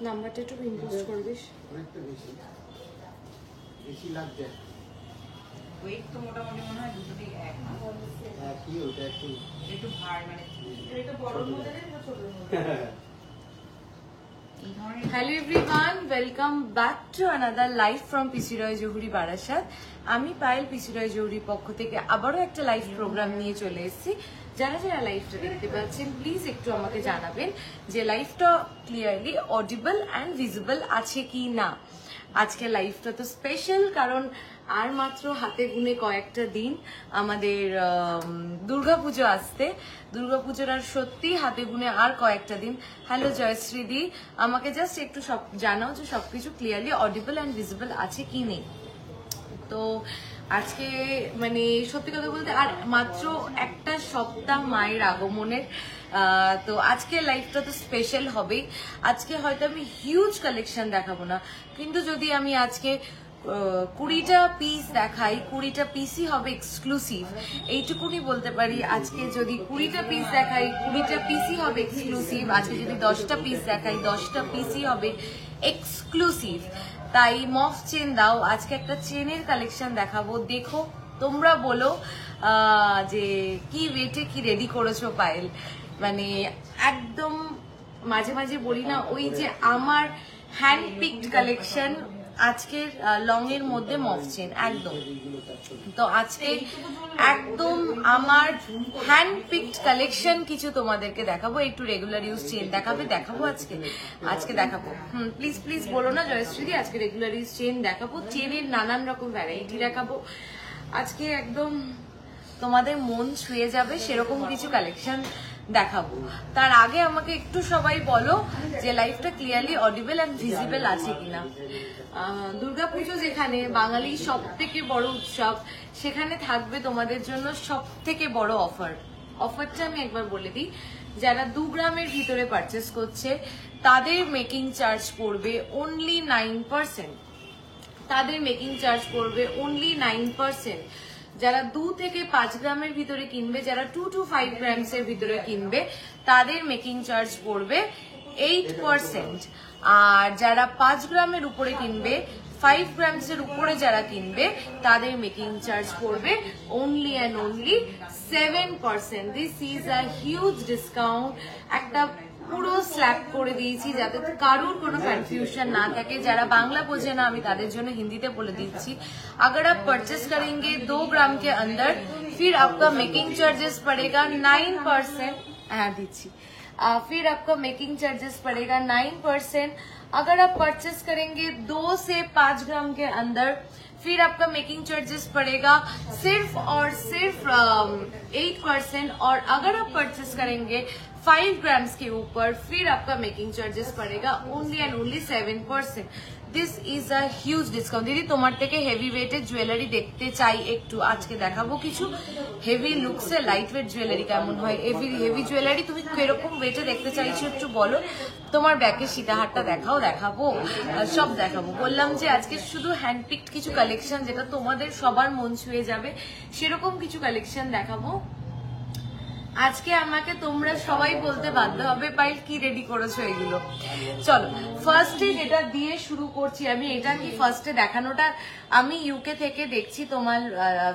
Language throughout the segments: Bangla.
নাম্বারটা একটু ইনপোস্ট করে দিস। অনেকটা বেশি বেশি লাগছে। ওয়েট তো মোটামুটি মনে হয় দুটোই এক না? হ্যাঁ, কি ওটা একটু ভার মানে এটা বড় মডেলের না ছোট মডেল? এই ধরনের। Hello everyone, welcome back to another live from PC Roy Jauhari Barasat. আমি পায়েল পিসি রয় জহুরির পক্ষ থেকে আবারও একটা লাইভ প্রোগ্রাম নিয়ে চলে এসেছি। যারা যারা লাইভটা দেখতে পাচ্ছেন প্লিজ একটু আমাকে জানাবেন যে লাইভটা ক্লিয়ারলি অডিবল অ্যান্ড ভিজিবল আছে কি না। আজকে লাইভটা তো স্পেশাল, কারণ আর মাত্র হাতে গুনে কয়েকটা দিন আমাদের দুর্গাপুজো আসতে। দুর্গাপুজোর আর সত্যি হাতে গুনে আর কয়েকটা দিন। হ্যালো জয়শ্রী দি, আমাকে জাস্ট একটু সব জানাও যে সবকিছু ক্লিয়ারলি অডিবল অ্যান্ড ভিজিবল আছে কি নেই। তো আজকে মানে সত্যি কথা বলতে আর মাত্র একটা সপ্তাহ মায়ের আগমনের। তো আজকে লাইফটা তো স্পেশাল হবেই। আজকে হয়তো আমি হিউজ কালেকশন দেখাবো না, কিন্তু যদি আমি আজকে 20টা পিস দেখাই, 20টা পিসই হবে এক্সক্লুসিভ, এইটুকুনি বলতে পারি। আজকে যদি 20টা পিস দেখাই 20টা পিসই হবে এক্সক্লুসিভ। আজকে যদি 10টা পিস দেখাই 10টা পিসই হবে এক্সক্লুসিভ। তাই মফ চেন দাও, আজকে একটা চেনের কালেকশন দেখাবো। দেখো তোমরা বলো যে কি ওয়েটে কি রেডি করেছো পায়েল। মানে একদম মাঝে মাঝে বলি না, ওই যে আমার হ্যান্ড পিকড কালেকশন আজকের লং এর মধ্যে মফ চেন একদম। তো আজকে একদম আমার হ্যান্ড পিকড কালেকশন কিছু তোমাদেরকে দেখাবো। একটু রেগুলার ইউজ চেন দেখাবো আজকে দেখাবো। প্লিজ প্লিজ বলো না জয়শ্রী, আজকে রেগুলার ইউজ চেন দেখাবো। চেনের নানান রকম ভ্যারাইটি দেখাবো আজকে, একদম তোমাদের মন ছুঁয়ে যাবে সেরকম কিছু কালেকশন দেখাবো। তার আগে আমাকে একটু সবাই বলো যে লাইফটা ক্লিয়ারলি অডিবল অ্যান্ড ভিজিবল আছে কিনা। দুর্গাপুজো যেখানে বাঙালির সব থেকে বড় উৎসব, সেখানে থাকবে তোমাদের জন্য সব থেকে বড় অফারটা আমি একবার বলে দিই। যারা 2 গ্রামের ভিতরে পারচেস করছে তাদের মেকিং চার্জ পড়বে অনলি 9%। তাদের মেকিং চার্জ পড়বে অনলি 9%। যারা 2 থেকে 5 গ্রামের ভিতরে কিনবে, যারা 2 to 5 গ্রামস এর ভিতরে কিনবে, তাদের মেকিং চার্জ পড়বে 8%। আর যারা 5 গ্রামের উপরে কিনবে, 5 গ্রামস এর উপরে যারা কিনবে, তাদের মেকিং চার্জ পড়বে only and only 7%। This is a huge discount. একটা পুরো স্ল্যাপ করে দিয়েছি যাতে কারোর কোনো কনফিউশন না থাকে। যারা বাংলা বোঝে না আমি তাদের জন্য হিন্দিতে বলে দিচ্ছি। अगर आप परचेस करेंगे 2 ग्राम के अंदर, फिर आपका मेकिंग चार्जेस पड़ेगा 9%। हाँ दीजिए, फिर आपका मेकिंग चार्जेस पड़ेगा 9%। अगर आप परचेस करेंगे 2 से 5 ग्राम के अंदर, फिर आपका मेकिंग चार्जेस पड़ेगा सिर्फ और सिर्फ 8%। और अगर आप परचेस करेंगे 5 ग्राम्स के ऊपर, फिर आपका मेकिंग चार्जेस पड़ेगा only and only 7%। This is a huge discount. দিদি তোমার থেকে হেভি ওয়েটের জুয়েলারি দেখতে চাই একটু, আজকে দেখাবো কিছু হেভি লুকসে লাইট ওয়েট জুয়েলারি। কেমন হয় হেভি জুয়েলারি, তুমি কিরকম ওয়েটে দেখতে চাইছো একটু বলো। তোমার ব্যাকের সীতাহারটা দেখাবো সব দেখাবো। বললাম যে আজকে শুধু হ্যান্ড পিকড কিছু কালেকশন যেটা তোমাদের সবার মন ছুঁয়ে যাবে সেরকম কিছু কালেকশন দেখাবো আজকে। আমাকে তোমরা সবাই বলতে বাধ্য হবে পাইল কি রেডি করেছো এগুলো। চলো ফার্স্টে যেটা দিয়ে শুরু করছি আমি। এটা কি ফার্স্টে দেখানোটা, আমি ইউকে থেকে দেখছি তোমার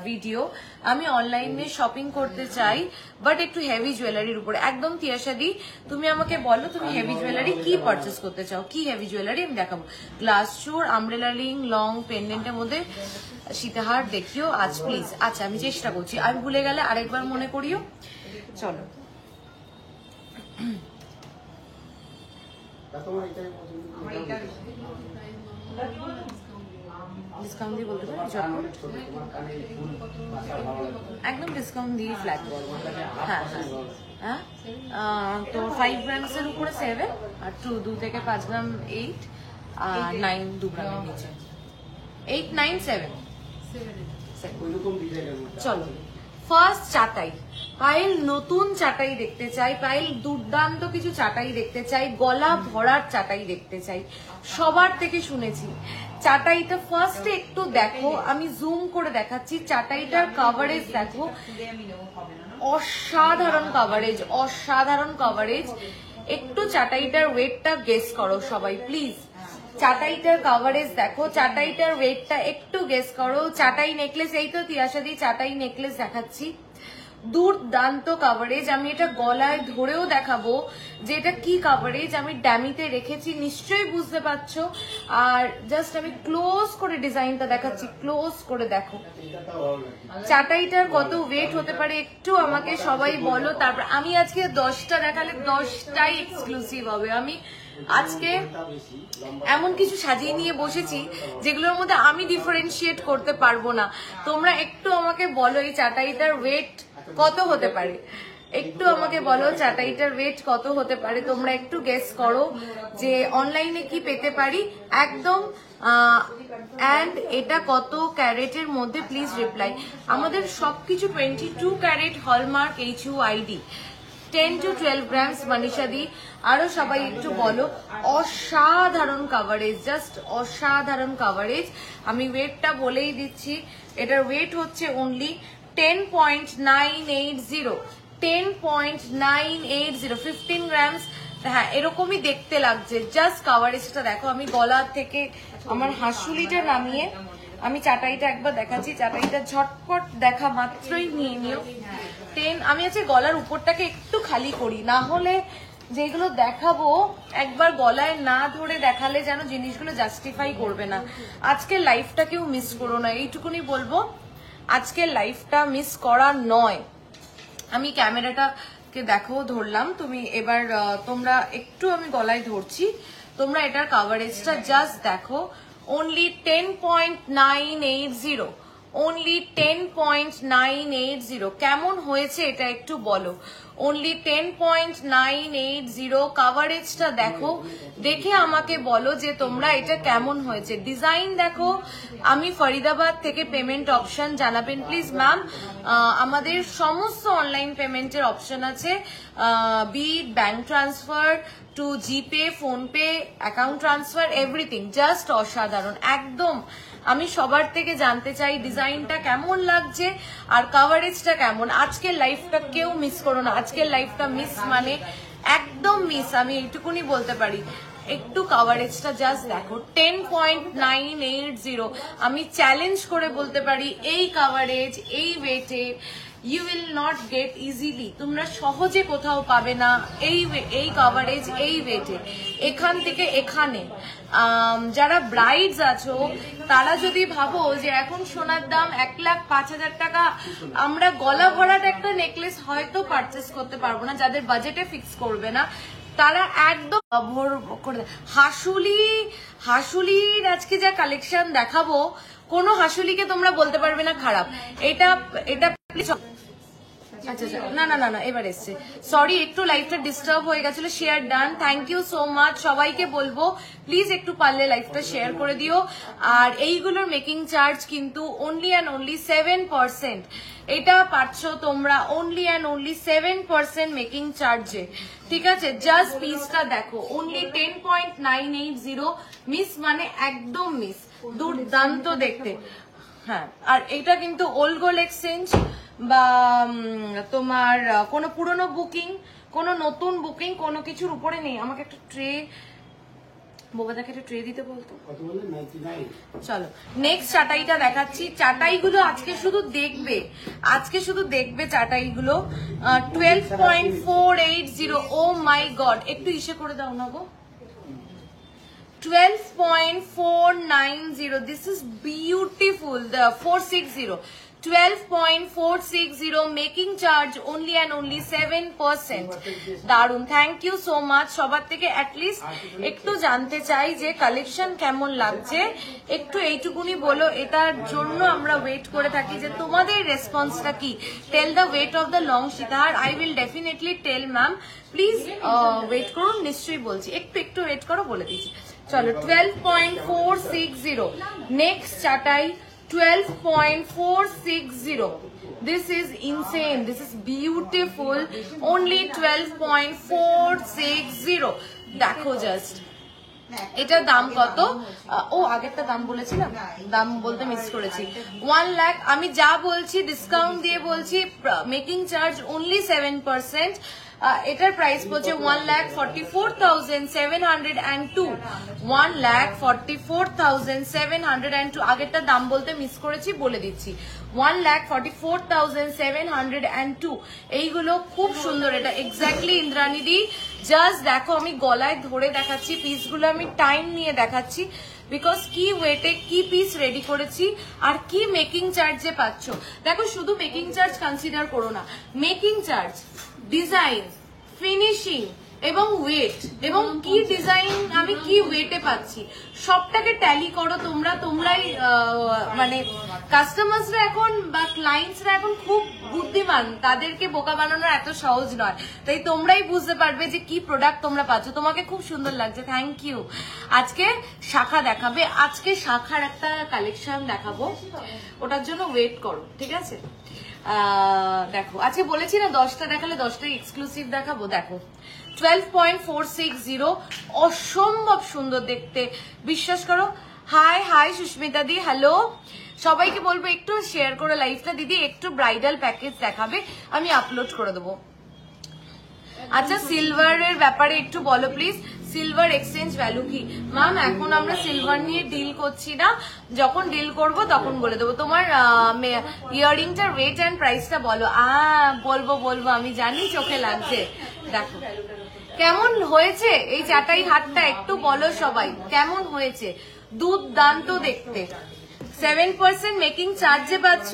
ভিডিও। আমি অনলাইনে শপিং করতে চাই বাট একটু হেভি জুয়েলারির উপরে। একদম তিয়াশাদি, তুমি আমাকে বলো তুমি হেভি জুয়েলারি কি পারচেস করতে চাও, কি হেভি জুয়েলারি আমি দেখাবো। গ্লাস চোর, আমব্রেলা রিং, লং পেন্ডেন্টের মধ্যে সীতাহার দেখিও আজ প্লিজ। আচ্ছা আমি চেষ্টা করছি, আমি ভুলে গেলে আরেকবার মনে করিও। চলো ডিসকাউন্ট দিয়ে বলতে পারি, একদম ডিসকাউন্ট দিয়ে ফ্ল্যাট। হ্যাঁ হ্যাঁ তো 5 গ্রামস এর উপরে 7, আর 2 থেকে 5 গ্রাম 8, আর 9 2 গ্রামের নিচে 8 9 7। চলো ফার্স্ট চাটাই। পায়েল নতুন চাটাই দেখতে চাই, পায়েল দুর্দান্ত কিছু চাটাই দেখতে চাই, গলা ভরার চাটাই দেখতে চাই। সবার থেকে শুনেছি চাটাইটা ফার্স্টে একটু দেখো, আমি জুম করে দেখাচ্ছি। চাটাইটার কভারেজ দেখো, অসাধারণ কভারেজ, অসাধারণ কভারেজ। একটু চাটাইটার ওয়েটটা গেস করো সবাই প্লিজ। চাটাইটার কভারেজ দেখো, চাটাইটার ওয়েটটা একটু গেস করো। চাটাই নেকলেস, এই তো তিয়াশাদি চাটাই নেকলেস দেখাচ্ছি, দুর্দান্ত কভারেজ। আমি এটা গলায় ধরেও দেখাবো যে এটা কি কভারেজ, আমি ড্যামিতে রেখেছি, নিশ্চয়ই বুঝতে পারছো। আর জাস্ট আমি ক্লোজ করে ডিজাইনটা দেখাচ্ছি, ক্লোজ করে দেখো চাটাইটার কত ওয়েট হতে পারে একটু আমাকে সবাই বলো। তারপর আমি আজকে 10টা দেখালে 10টাই এক্সক্লুসিভ হবে। আমি আজকে এমন কিছু সাজিয়ে নিয়ে বসেছি যেগুলোর মধ্যে আমি ডিফারেন্সিয়েট করতে পারবো না। তোমরা একটু আমাকে বলো এই চাটাইটার ওয়েট কত হতে পারে, একটু আমাকে বলো চাটাইটার ওয়েট কত হতে পারে। তোমরা একটু গেস করো যে অনলাইনে কি পেতে পারি একদম। অ্যান্ড এটা কত ক্যারেটের মধ্যে প্লিজ রিপ্লাই। আমাদের সবকিছু 22 carat hallmark HUID, 10 to 12 grams. Manisha di আরো সবাই একটু বলো। অসাধারণ কভারেজ, জাস্ট অসাধারণ কভারেজ। আমি ওয়েটটা বলেই দিচ্ছি, এটার ওয়েট হচ্ছে অনলি 10.980, 10.980, 15 গ্রামস। হ্যাঁ এরকমই দেখতে লাগছে, জাস্ট কভারেজটা দেখো। আমি গলা থেকে আমার হাসুলিটা নামিয়ে আমি চাটাইটা একবার দেখাচ্ছি, চাটাইটা ঝটপট দেখা মাত্রই নিয়ে নিও। 10, আমি আজকে গলার উপরটাকে একটু খালি করি, না হলে যেগুলো দেখাবো একবার গলায় না ধরে দেখালে যেন জিনিসগুলো জাস্টিফাই করবে না। আজকের লাইফটা কেউ মিস করো না, এইটুকুনি বলবো। আজকের লাইফটা মিস করা নয়। আমি ক্যামেরাটাকে দেখো ধরলাম, তুমি এবার তোমরা একটু, আমি গলায় ধরছি, তোমরা এটার কভারেজটা জাস্ট দেখো। only 10.980, only 10.980। কেমন হয়েছে এটা একটু বলো। only 10.980 কভারেজটা দেখো, দেখে আমাকে বলো যে তোমরা এটা কেমন হয়েছে। ডিজাইন দেখো। আমি ফরিদাবাদ থেকে পেমেন্ট অপশন জানাবেন প্লিজ ম্যাম। আমাদের সমস্ত অনলাইন পেমেন্টের অপশন আছে, বি bank transfer to GPay, PhonePe, account transfer, everything. Just অসাধারণ একদম। আমি সবার থেকে জানতে চাই ডিজাইনটা কেমন লাগছে আর কভারেজটা কেমন। আজকের লাইফটা কেউ মিস করো না, আজকের লাইফটা মিস মানে একদম মিস, আমি এইটুকুনি বলতে পারি। একটু কভারেজটা জাস্ট দেখো, 10.980। আমি চ্যালেঞ্জ করে বলতে পারি এই কভারেজ এই ওয়েটে you will not get easily, তোমরা সহজে কোথাও পাবে না এই কভারেজ এই ওয়েটে। এখান থেকে এখানে যারা ব্রাইডস আছো তারা যদি ভাবো যে এখন সোনার দাম 1,05,000 টাকা, আমরা গলা ভরাট একটা নেকলেস হয়তো পারচেস করতে পারবো না, যাদের বাজেটে ফিক্স করবে না তারা একদম ভোর করে। হাসুলির আজকে যা কালেকশন দেখাবো, কোনো হাসুলিকে তোমরা বলতে পারবে না খারাপ। এটা আচ্ছা না না না না এবার এসছে, সরি একটু লাইফটা ডিস্টার্ব হয়ে গেছিল। Share done, thank you so much. সবাইকে বলবো প্লিজ একটু পারলে লাইফটা শেয়ার করে দিও। আর এইগুলোর মেকিং চার্জ কিন্তু অনলি অ্যান্ড অনলি 7%। এটা পাচ্ছ তোমরা অনলি অ্যান্ড অনলি 7% মেকিং চার্জে, ঠিক আছে। জাস্ট পিসটা দেখো, অনলি 10.980। মিস মানে একদম মিস, দুর্দান্ত দেখতে। হ্যাঁ আর এটা কিন্তু ওল্ড গোল্ড এক্সচেঞ্জ বা তোমার কোনো পুরনো বুকিং, কোনো নতুন বুকিং, কোনো কিছুর উপরে নেই। আমাকে একটা ট্রে, বোবাদাকে একটা ট্রে দিতে বলতো। চলো নেক্সট চাটাইটা দেখাচ্ছি। চাটাইগুলো আজকে শুধু দেখবে, আজকে শুধু দেখবে চাটাইগুলো। 12.480। ও মাই গড, একটু ইসে করে দাও না গো। 12.490, this is beautiful. The 460, 12.460 making charge only and only 7%। দারুন, থ্যাংক ইউ সো মাচ। সবার থেকে অ্যাটলিস্ট একটু জানতে চাই যে কালেকশন কেমন লাগছে, একটু এইটুকুনি বলো। এটার জন্য আমরা ওয়েট করে থাকি যে তোমাদের রেসপন্সটা কি। Tell the weight of the long sitahar. I will definitely tell ma'am, please wait করুন, নিশ্চয়ই বলছি। একটু ওয়েট করো, বলে দিচ্ছি। চলো 12.460 নেক্সট চাটাই, 12.460। This is insane, this is beautiful, only 12.460। দেখো জাস্ট এটার দাম কত। ও আগেরটা দাম বলেছিলাম, দাম বলতে মিস করেছি। 1 লাখ। আমি যা বলছি ডিসকাউন্ট দিয়ে বলছি, মেকিং চার্জ অনলি 7%। এটার প্রাইস পড়ছে 1,44,702 1,44,702 আগেরটা দাম বলতে মিস করেছি, বলে দিচ্ছি 1,44,702 এইগুলো খুব সুন্দর। এটা এক্স্যাক্টলি ইন্দ্রাণী দি, জাস্ট দেখো আমি গলায় ধরে দেখাচ্ছি, পিসগুলো আমি টাইম নিয়ে দেখাচ্ছি বিকজ কি ওয়েটে কি পিস রেডি করেছি আর কি মেকিং চার্জে পাচ্ছ। দেখো শুধু মেকিং চার্জ কনসিডার করো না, মেকিং চার্জ, ডিজাইন, ফিনিশিং এবং ওয়েট, এবং কি ডিজাইন আমি কি ওয়েটে পাচ্ছি সবটাকে ট্যালি করো তোমরা। তোমরাই মানে কাস্টমার্সরা এখন বা ক্লায়েন্টসরা এখন খুব বুদ্ধিমান, তাদেরকে বোকা বানানো এত সহজ নয়, তাই তোমরাই বুঝতে পারবে যে কি প্রোডাক্ট তোমরা পাচ্ছ। তোমাকে খুব সুন্দর লাগছে, থ্যাংক ইউ। আজকে শাখা দেখাবে, আজকে শাখার একটা কালেকশন দেখাবো, ওটার জন্য ওয়েট করো, ঠিক আছে? দেখো আজকে বলেছি না 10টা দেখালে 10টা এক্সক্লুসিভ দেখাবো। দেখো 12.460 অসম্ভব সুন্দর দেখতে, বিশ্বাস করো। হাই হাই সুস্মিতা দি, হ্যালো। সবাইকে বলবো একটু শেয়ার করে লাইভটা, দিদি একটু ব্রাইডাল প্যাকেজ দেখাবে, আমি আপলোড করে দেবো। আচ্ছা সিলভারের ব্যাপারে একটু বলো প্লিজ, সিলভার এক্সচেঞ্জ ভ্যালু কি? ম্যাম এখন আমরা সিলভার নিয়ে ডিল করছি না, যখন ডিল করব তখন বলে দেবো। তোমার ইয়াররিংটার ওয়েট অ্যান্ড প্রাইসটা বলো। বলবো আমি জানি, চোখে লাগছে। দেখো কেমন হয়েছে এই চাটাই হাটটা, একটু বলো সবাই কেমন হয়েছে। দুর্দান্ত দেখতে, 7% মেকিং চার্জে পাচ্ছ,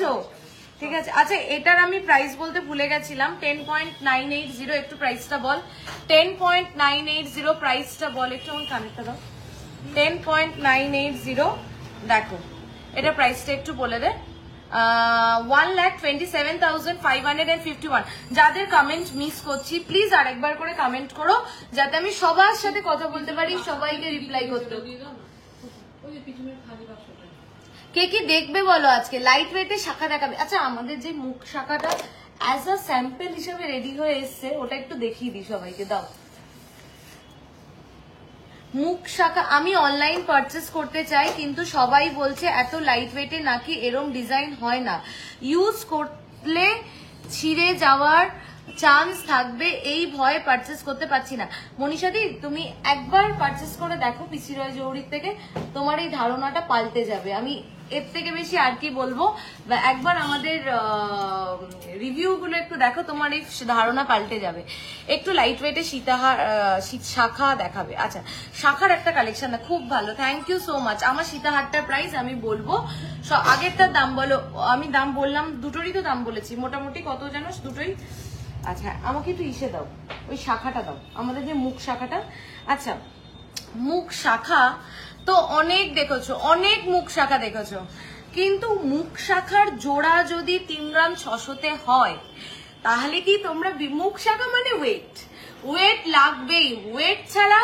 ঠিক আছে? আচ্ছা এটার আমি প্রাইস বলতে ভুলে গেছিলাম, 10.980, একটু প্রাইসটা বল। 10.980 প্রাইসটা বল, একটু আমার কানেরটা দাও। 10.980, দেখো এটা প্রাইসটা একটু বলে দে। 1,27,551। যাদের কমেন্ট মিস করছি প্লিজ আরেকবার করে কমেন্ট করো, যাতে আমি সবার সাথে কথা বলতে পারি, সবাইকে রিপ্লাই করতে। কে কি দেখবে বলো আজকে? লাইট ওয়েটে শাখা দেখাবে। আচ্ছা আমাদের যে মুখ শাখাটা অ্যাজ আ স্যাম্পল হিসেবে রেডি হয়ে এসছে, ওটা একটু দেখিয়ে দিই সবাইকে, দাও। মুখ শাখা আমি অনলাইন পারচেস করতে চাই, কিন্তু সবাই বলছে এত লাইট ওয়েটে নাকি এরম ডিজাইন হয় না, ইউজ করলে ছিঁড়ে যাওয়ার চান্স থাকবে, এই ভয়ে পারচেস করতে পারছি না। মনীষাদি তুমি একবার পারচেস করে দেখো পিসি রয় জৌহরির থেকে, তোমার এই ধারণাটা পাল্টে যাবে। আমি এর থেকে বেশি আর কি বলবো, একবার আমাদের রিভিউ গুলো একটু দেখো, তোমার এই ধারণা পাল্টে যাবে। একটু লাইট ওয়েটে শাখা দেখাবে। আচ্ছা শাখার একটা কালেকশন না, খুব ভালো, থ্যাংক ইউ সো মাচ। আমার সীতাহারটার প্রাইস আমি বলবো, আগেরটার দাম বলো। আমি দাম বললাম, দুটোরই তো দাম বলেছি, মোটামুটি কত জানো দুটোই? আচ্ছা আমাকে একটু ইসে দাও, ওই শাখাটা দাও, আমাদের যে মুখ শাখাটা। আচ্ছা মুখ শাখা তো অনেক দেখেছো, অনেক মুখ শাখা দেখেছো, কিন্তু মুখ শাখার জোড়া যদি 3 গ্রাম 600-তে হয়, তাহলে কি তোমরা মুখ শাখা মানে ওয়েট লাগবেই, ওয়েট ছাড়া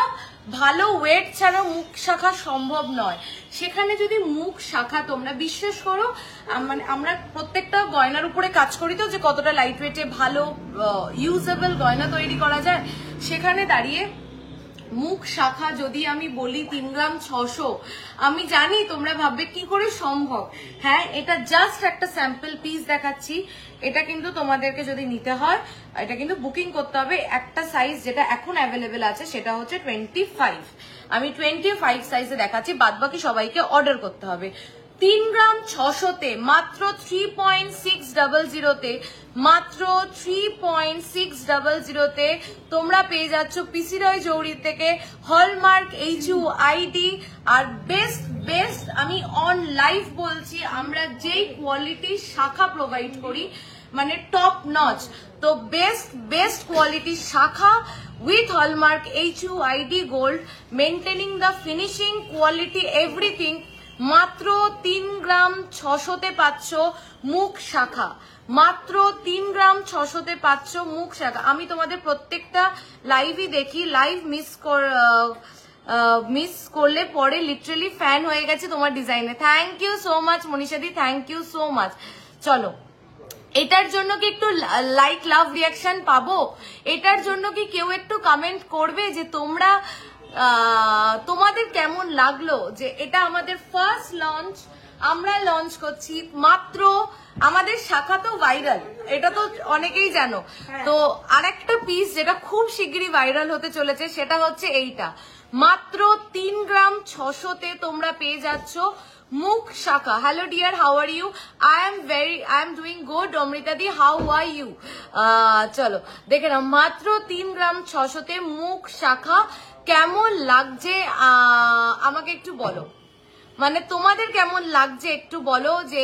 ভালো ওয়েট ছাড়া মুখ শাখা সম্ভব নয়। সেখানে যদি মুখ শাখা তোমরা বিশ্বাস করো, মানে আমরা প্রত্যেকটা গয়নার উপরে কাজ করি তো, যে কতটা লাইট ওয়েটে ভালো ইউজেবল গয়না তৈরি করা যায়, সেখানে দাঁড়িয়ে মুখ শাখা যদি আমি বলি 3 গ্রাম 600, আমি জানি তোমরা ভাববে কি করে সম্ভব। হ্যাঁ এটা জাস্ট একটা স্যাম্পল পিস দেখাচ্ছি, এটা কিন্তু তোমাদেরকে যদি নিতে হয় এটা কিন্তু বুকিং করতে হবে। একটা সাইজ যেটা এখন অ্যাভেলেবেল আছে সেটা হচ্ছে 25, আমি 25 সাইজে দেখাচ্ছি, বাদবাকি সবাইকে অর্ডার করতে হবে। 3 গ্রাম 600-তে মাত্র 3.600-তে, মাত্র 3.600-তে তোমরা পেয়ে যাচ্ছ পিসি রয় জৌহরি থেকে হলমার্ক HUID। আর বেস্ট আমি অন লাইভ বলছি, আমরা যেই কোয়ালিটির শাখা প্রোভাইড করি মানে টপ নচ, তো বেস্ট কোয়ালিটির শাখা with hallmark HUID gold, maintaining the finishing quality everything। মাত্র 3 গ্রাম 600-তে পাচ্ছ মুখ শাখা, মাত্র 3 গ্রাম 600-তে পাচ্ছ মুখ শাখা। আমি তোমাদের প্রত্যেকটা লাইভই দেখি, লাইভ মিস করলে পরে লিটারালি ফ্যান হয়ে গেছে তোমার ডিজাইনে। থ্যাংক ইউ সো মাচ মনীষাদি, থ্যাংক ইউ সো মাচ। চলো এটার জন্য কি একটু লাইক লাভ রিয়াকশন পাবো? এটার জন্য কি কেউ একটু কমেন্ট করবে যে তোমরা তোমাদের কেমন লাগলো যে এটা আমাদের ফার্স্ট লঞ্চ, আমরা লঞ্চ করছি মাত্র, আমাদের শাখা তো ভাইরাল, এটা তো অনেকেই জানো। তো আরেকটা পিস যেটা খুব শিগগিরই ভাইরাল হতে চলেছে সেটা হচ্ছে এইটা, মাত্র 3 গ্রাম 600-তে তোমরা পেয়ে যাচ্ছ মুখ শাখা। Hello dear, how are you? I am doing good. Amrita দি, হাউ আর ইউ? চলো দেখে নাও, মাত্র 3 গ্রাম 600-তে মুখ শাখা। কেমন লাগছে আমাকে একটু বলো, মানে তোমাদের কেমন লাগছে একটু বলো। যে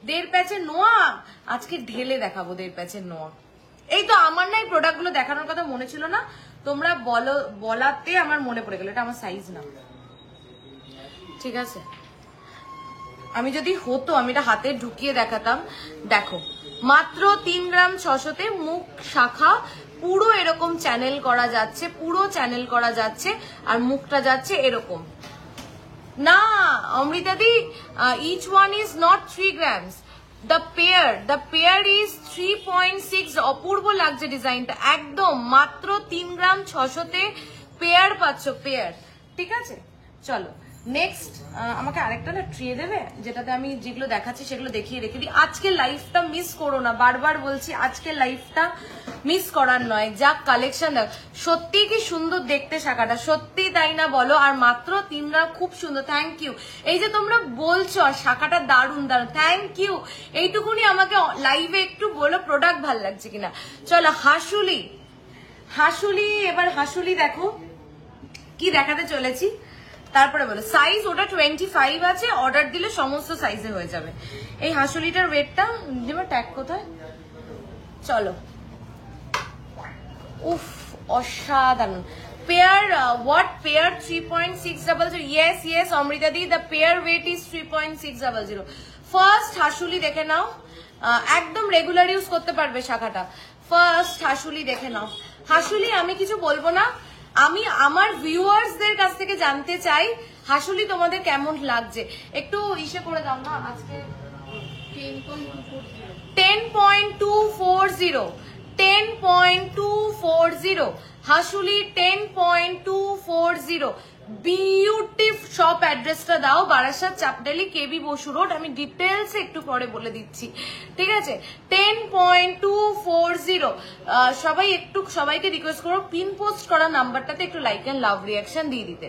1.5 প্যাচের নোয়া আজকে ঢেলে দেখাবো, 1.5 প্যাচের নোয়া। এই তো আমার না এই প্রোডাক্ট গুলো দেখানোর কথা মনে ছিল না, তোমরা বলাতে আমার মনে পড়ে গেল। এটা আমার সাইজ না, ঠিক আছে? আমি যদি হতো আমি এটা হাতে ঢুকিয়ে দেখাতাম। দেখো মাত্র 3 গ্রাম 600-তে মুখ শাখা, পুরো এরকম চ্যানেল করা যাচ্ছে, পুরো চ্যানেল করা যাচ্ছে, আর মুখটা যাচ্ছে এরকম। না অমৃতা দি, each one is not 3 grams. The pair is 3.6. অপূর্ব লাগছে ডিজাইনটা, একদম মাত্র 3 গ্রাম 600-তে পেয়ার পাচ্ছ, পেয়ার। ঠিক আছে, চলো নেক্সট। আমাকে আরেকটা না ট্রে দেবে, যেটাতে আমি যেগুলো দেখাচ্ছি সেগুলো দেখিয়ে রেখে দিই। আজকের লাইফটা মিস করো না, বারবার বলছি আজকের লাইফটা মিস করার নয়। যা কালেকশন দেখ, সত্যি কি সুন্দর দেখতে শাখাটা, সত্যি তাই না বলো? আর মাত্র 3 গ্রাম, খুব সুন্দর, থ্যাংক ইউ। এই যে তোমরা বলছো শাখাটা দারুণ দারুণ, থ্যাংক ইউ। এইটুকুনি আমাকে লাইভে একটু বলো প্রোডাক্ট ভাল লাগছে কিনা। চলো হাসুলি, এবার হাসুলি দেখো কি দেখাতে চলেছি, তারপরে বলো। সাইজ ওটা 25 আছে, অর্ডার দিলে সমস্ত সাইজে হয়ে যাবে। এই হাসুলিটার ওয়েটটা দিবা, ট্যাগ কোথায়? চলো, উফ অসাধারণ pair. What pair? 3.600। Yes Amrita di, the pair weight is 3.600। First হাসুলি দেখে নাও, একদম রেগুলার ইউজ করতে পারবে শাখাটা। ফার্স্ট হাসুলি দেখে নাও। হাসুলি আমি কিছু বলবো না, আমি আমার ভিউয়ার্সদের কাছ থেকে জানতে চাই হাসুলি তোমাদের কেমন লাগছে। একটু ইসে করে দাও না, আজকে 10.240 হাসুলি 10.240। বিউটিফুল শপ অ্যাড্রেসটা দাও, বারাসাত চাপডালি কেবি বসু রোড। আমি ডিটেলস একটু পরে বলে দিচ্ছি, ঠিক আছে? 10.240। সবাইকে রিকোয়েস্ট করো পিন পোস্ট করা নাম্বারটাতে একটু লাইক এন্ড লাভ রিয়াকশন দিয়ে দিতে।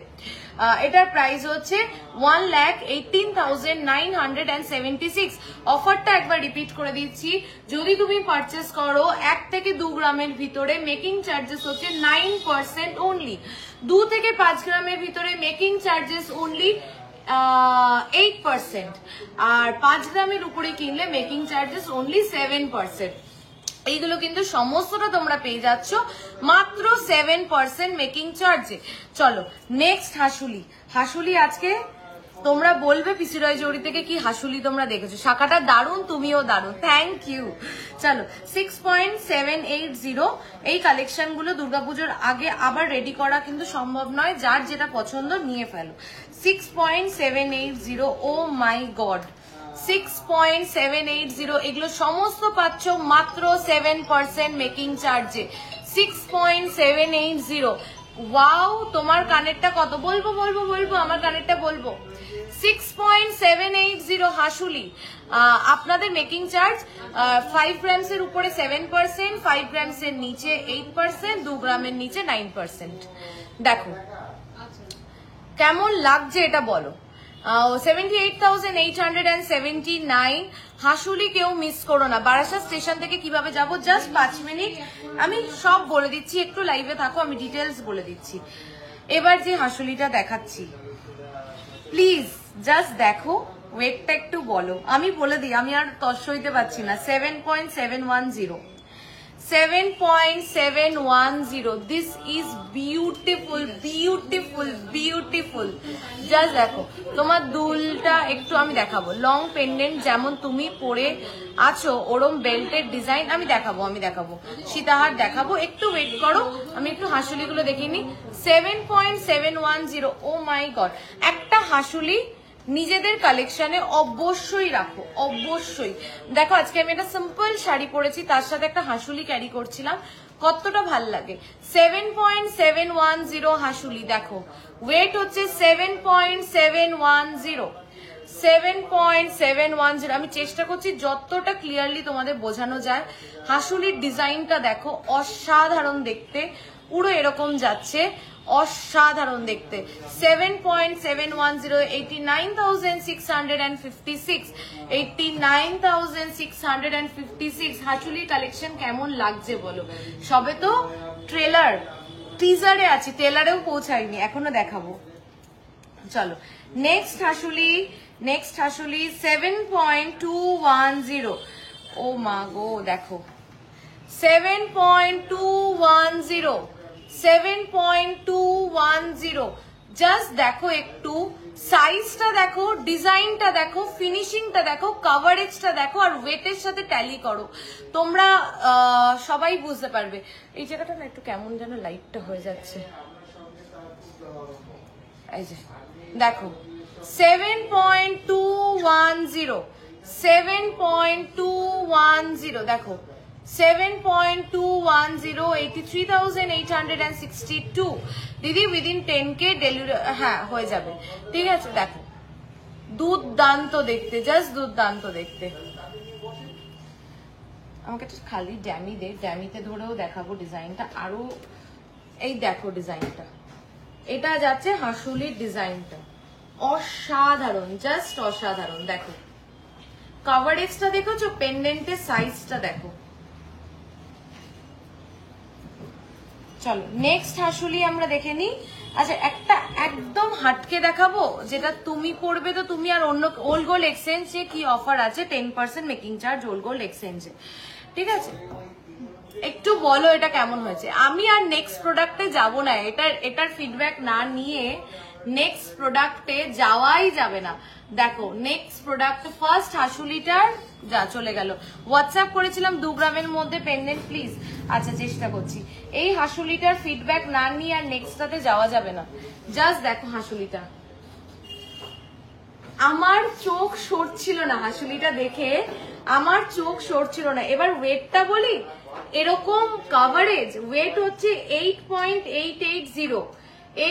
এটার প্রাইস হচ্ছে 1,18,976। অফারটা একবার রিপিট করে দিচ্ছি, যদি তুমি পারচেস করো 1 থেকে 2 গ্রামের ভিতরে মেকিং চার্জেস হচ্ছে 9% অনলি। 2 থেকে 5 গ্রামের ভিতরে মেকিং চার্জেস অনলি 8%, আর 5 গ্রামের উপরে কিনলে মেকিং চার্জেস অনলি 7%। এইগুলো কিন্তু সমস্তটা তোমরা পেয়ে যাচ্ছ মাত্র 7% মেকিং চার্জে। চলো নেক্সট হাসুলি আজকে তোমরা বলবে পিসিরয় জড়ি থেকে কি হাসুলি তোমরা দেখেছো। শাখাটা দারুণ, তুমিও দারুণ, থ্যাংক ইউ। চলো 6.780। এই কালেকশন গুলো দুর্গাপুজোর আগে আবার রেডি করা কিন্তু সম্ভব নয়, যার যেটা পছন্দ নিয়ে ফেলো। 6.780, ও মাই গড, 6.780। এগুলো সমস্ত পাচ্ছ মাত্র 7% মেকিং চার্জে। 6.780। ওয়াও, তোমার কানেরটা কত? বলবো আমার কানেরটা বলবো। 6.780 হাসুলি। আপনাদের মেকিং চার্জ 5 গ্রামসের উপরে 7%, 5 গ্রামসের নিচে 8%, 2 গ্রামের নিচে 9%। দেখো কেমন লাগছে এটা বলো। 78,879 হাসুলি কেউ মিস করো না। বারাসাত স্টেশন থেকে কিভাবে যাব? জাস্ট 5 মিনিট, আমি সব বলে দিচ্ছি, একটু লাইভে থাকো, আমি ডিটেলস বলে দিচ্ছি। এবার যে হাসুলিটা দেখাচ্ছি প্লিজ জাস্ট দেখো, ওয়েটটা একটু বলো। আমি বলে দিই, আমি আর তর্স হইতে পারছি না। 7.710, 7.710। This is beautiful. জাস্ট দেখো, তোমার দুলটা একটু আমি দেখাবো। লং পেন্ডেন্ট যেমন তুমি পরে আছো ওরম বেল্টের ডিজাইন আমি দেখাবো, সীতাহার দেখাবো। একটু ওয়েট করো, আমি একটু হাসুলিগুলো দেখিয়ে নিই। 7.710। ও মাই গড, একটা হাসুলি নিজেদের কালেকশনে অবশ্যই রাখো, অবশ্যই। দেখো আজকে আমি একটা সিম্পল শাড়ি পরেছি, তার সাথে একটা হাসুলি ক্যারি করছিলাম, কতটা ভাল লাগে। 7.710 হাসুলি, দেখো ওয়েট হচ্ছে 7.710, 7.710। আমি চেষ্টা করছি যতটা ক্লিয়ারলি তোমাদের বোঝানো যায়। হাসুলির ডিজাইনটা দেখো, অসাধারণ দেখতে, পুরো এরকম যাচ্ছে, অসাধারণ দেখতে। 7.710, 89,656, 89,656 হাসুলির কালেকশন কেমন লাগছে বলো? সবে তো ট্রেলার টিজারে আছি, ট্রেলারেও পৌঁছায়নি, এখনো দেখাবো। চলো নেক্সট হাসুলি, 7.210। ও মা গো, দেখো 7.210, 7.210। জাস্ট দেখো, একটু সাইজটা দেখো, ডিজাইনটা দেখো, ফিনিশিংটা দেখো, কভারেজটা দেখো, আর ওয়েটের সাথে ট্যালি করো, তোমরা সবাই বুঝতে পারবে। এই জায়গাটা না একটু কেমন যেন লাইটটা হয়ে যাচ্ছে, এই যে দেখো 7.210, 7.210, দেখো 7.210, 83,862। দিদি উইদিন 10K ডেলিভারি, হ্যাঁ হয়ে যাবে, ঠিক আছে। দেখো দুর্দান্ত দেখতে, জাস্ট দুর্দান্ত দেখতে। আমাকে একটা খালি ড্যামি দে, ড্যামিতে ধরেও দেখাবো ডিজাইনটা আরো। এই দেখো ডিজাইনটা, এটা যাচ্ছে হাসুলির ডিজাইনটা, অসাধারণ, জাস্ট অসাধারণ। দেখো কভারেজটা দেখেছো, পেন্ডেন্টের সাইজটা দেখো। চলো নেক্সট হাসুলি আমরা দেখে নিই। আচ্ছা একটা একদম হাটকে দেখাবো, যেটা তুমি পড়বে তো তুমি আর অন্য। ওল্ড গোল্ড এক্সচেঞ্জে কি অফার আছে? 10% মেকিং চার্জ ওল্ড গোল্ড এক্সচেঞ্জে, ঠিক আছে? একটু বলো এটা কেমন হয়েছে। আমি আর নেক্সট প্রোডাক্টে যাব না, এটার ফিডব্যাক না নিয়ে নেক্সট প্রোডাক্টে যাওয়াই যাবে না। দেখো নেক্সট প্রোডাক্ট, ফার্স্ট হাসুলিটার যা চলে গেল। হোয়াটসঅ্যাপ করেছিলাম 2 গ্রামের মধ্যে পেন্ডেন্ট প্লিজ। আচ্ছা চেষ্টা করছি। এই হাসুলিটার ফিডব্যাক না নিয়ে আর নেক্সটটাতে যাওয়া যাবে না। জাস্ট দেখো হাসুলিটা, আমার চোখ সরছিল না হাসুলিটা দেখে, আমার চোখ সরছিল না। এবার ওয়েটটা বলি, এরকম কভারেজ, ওয়েট হচ্ছে 8.880,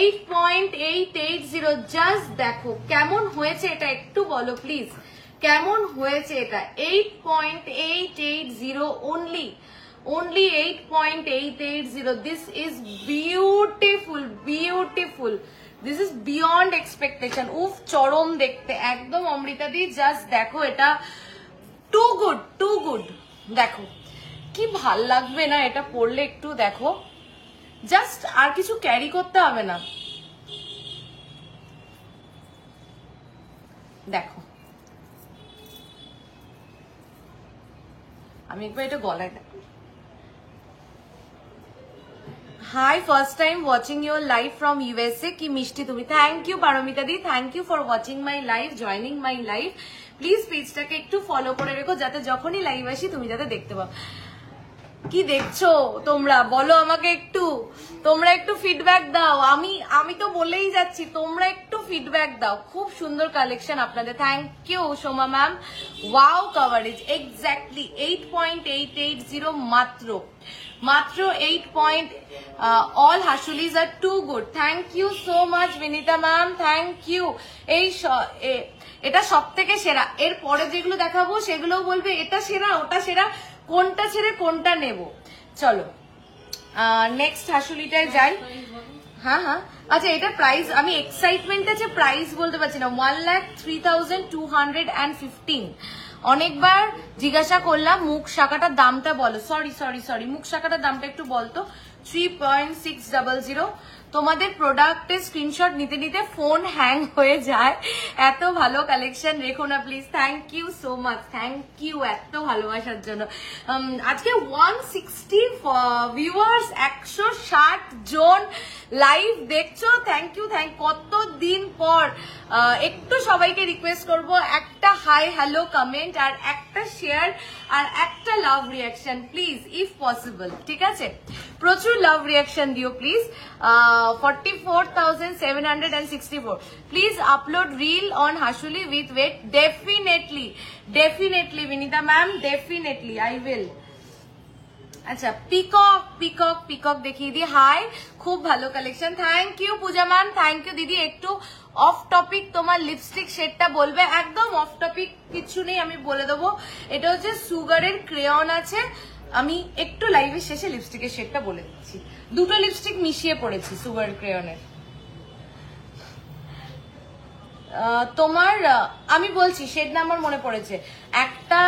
8.880। জাস্ট দেখো কেমন হয়েছে এটা, একটু বলো প্লিজ কেমন হয়েছে এটা। 8.880 only 8.880। This is beautiful, beautiful, this is beyond expectation। উফ চরম দেখতে, একদম অমৃতা দি, জাস্ট দেখো এটা, টু গুড, টু গুড। দেখো কি ভাল লাগবে না এটা পরলে, একটু দেখো, জাস্ট আর কিছু ক্যারি করতে হবে না। দেখো আমি একবার এটা গলায়, hi first time watching your live from USA, কি মিষ্টি তুমি। থ্যাংক ইউ পারমিতা দি, thank you for watching my live, joining my live. Please পেজটাকে একটু ফলো করে রেখো, যাতে যখনই লাইভ আসি তুমি যাতে দেখতে পাও। কি দেখছো তোমরা বলো আমাকে একটু, তোমরা একটু ফিডব্যাক দাও। আমি তো বলেই যাচ্ছি, তোমরা একটু ফিডব্যাক দাও। খুব সুন্দর কালেকশন আপনাদের, thank you Soma ma'am. Wow coverage, exactly 8.880 মাত্র 8 all hasulis are too good. Thank you so much Binita ma'am, thank you. এটা সব থেকে সেরা। এর পরে যেগুলো দেখাবো সেগুলোও বলবে এটা সেরা ওটা সেরা, কোনটা ছেড়ে কোনটা নেব। চলো নেক্সট হাসুলিটায় যাই। হ্যাঁ হ্যাঁ আচ্ছা, এটা প্রাইস আমি এক্সাইটমেন্ট আছে, প্রাইস বলতে পারছি না। 1,03,215। অনেকবার জিজ্ঞাসা করলাম মুখ শাখাটার দামটা বলো। সরি মুখ শাখাটার দামটা একটু বলতো। 3.600। তোমাদের প্রোডাক্টের স্ক্রিনশট নিতে নিতে ফোন হ্যাং হয়ে যায়, এত ভালো কালেকশন রেখো না please. Thank you so much, thank you এত ভালোবাসার জন্য। আজকে 160 ভিউয়ার্স, 160 জন লাইভ দেখছো, থ্যাংক ইউ। কতদিন পর একটু সবাইকে রিকোয়েস্ট করব, একটা হাই হ্যালো কমেন্ট আর একটা শেয়ার আর একটা love reaction please, if possible, ঠিক আছে? প্রচুর লাভ রিয়াকশন দিও please. 44,764। Please upload reel on hasuli with weight. Definitely Binita ma'am, definitely I will. আচ্ছা পিকক পিকক পিকক দেখিয়ে দিই। হাই, খুব ভালো collection, thank you Puja ma'am, thank you দিদি। একটু অফ টপিক তোমার লিপস্টিক শেডটা বলবে? একদম অফ টপিক কিছু নেই, আমি বলে দেবো। এটা হচ্ছে সুগারের ক্রেয়ন আছে, আমি একটু লাইভের শেষে লিপস্টিকের শেডটা বলে দিচ্ছি। দুটো লিপস্টিক মিশিয়ে পড়েছি সুগার ক্রেয়নের। তোমার আমি বলছি শেড নাম্বার মনে পড়েছে, একটা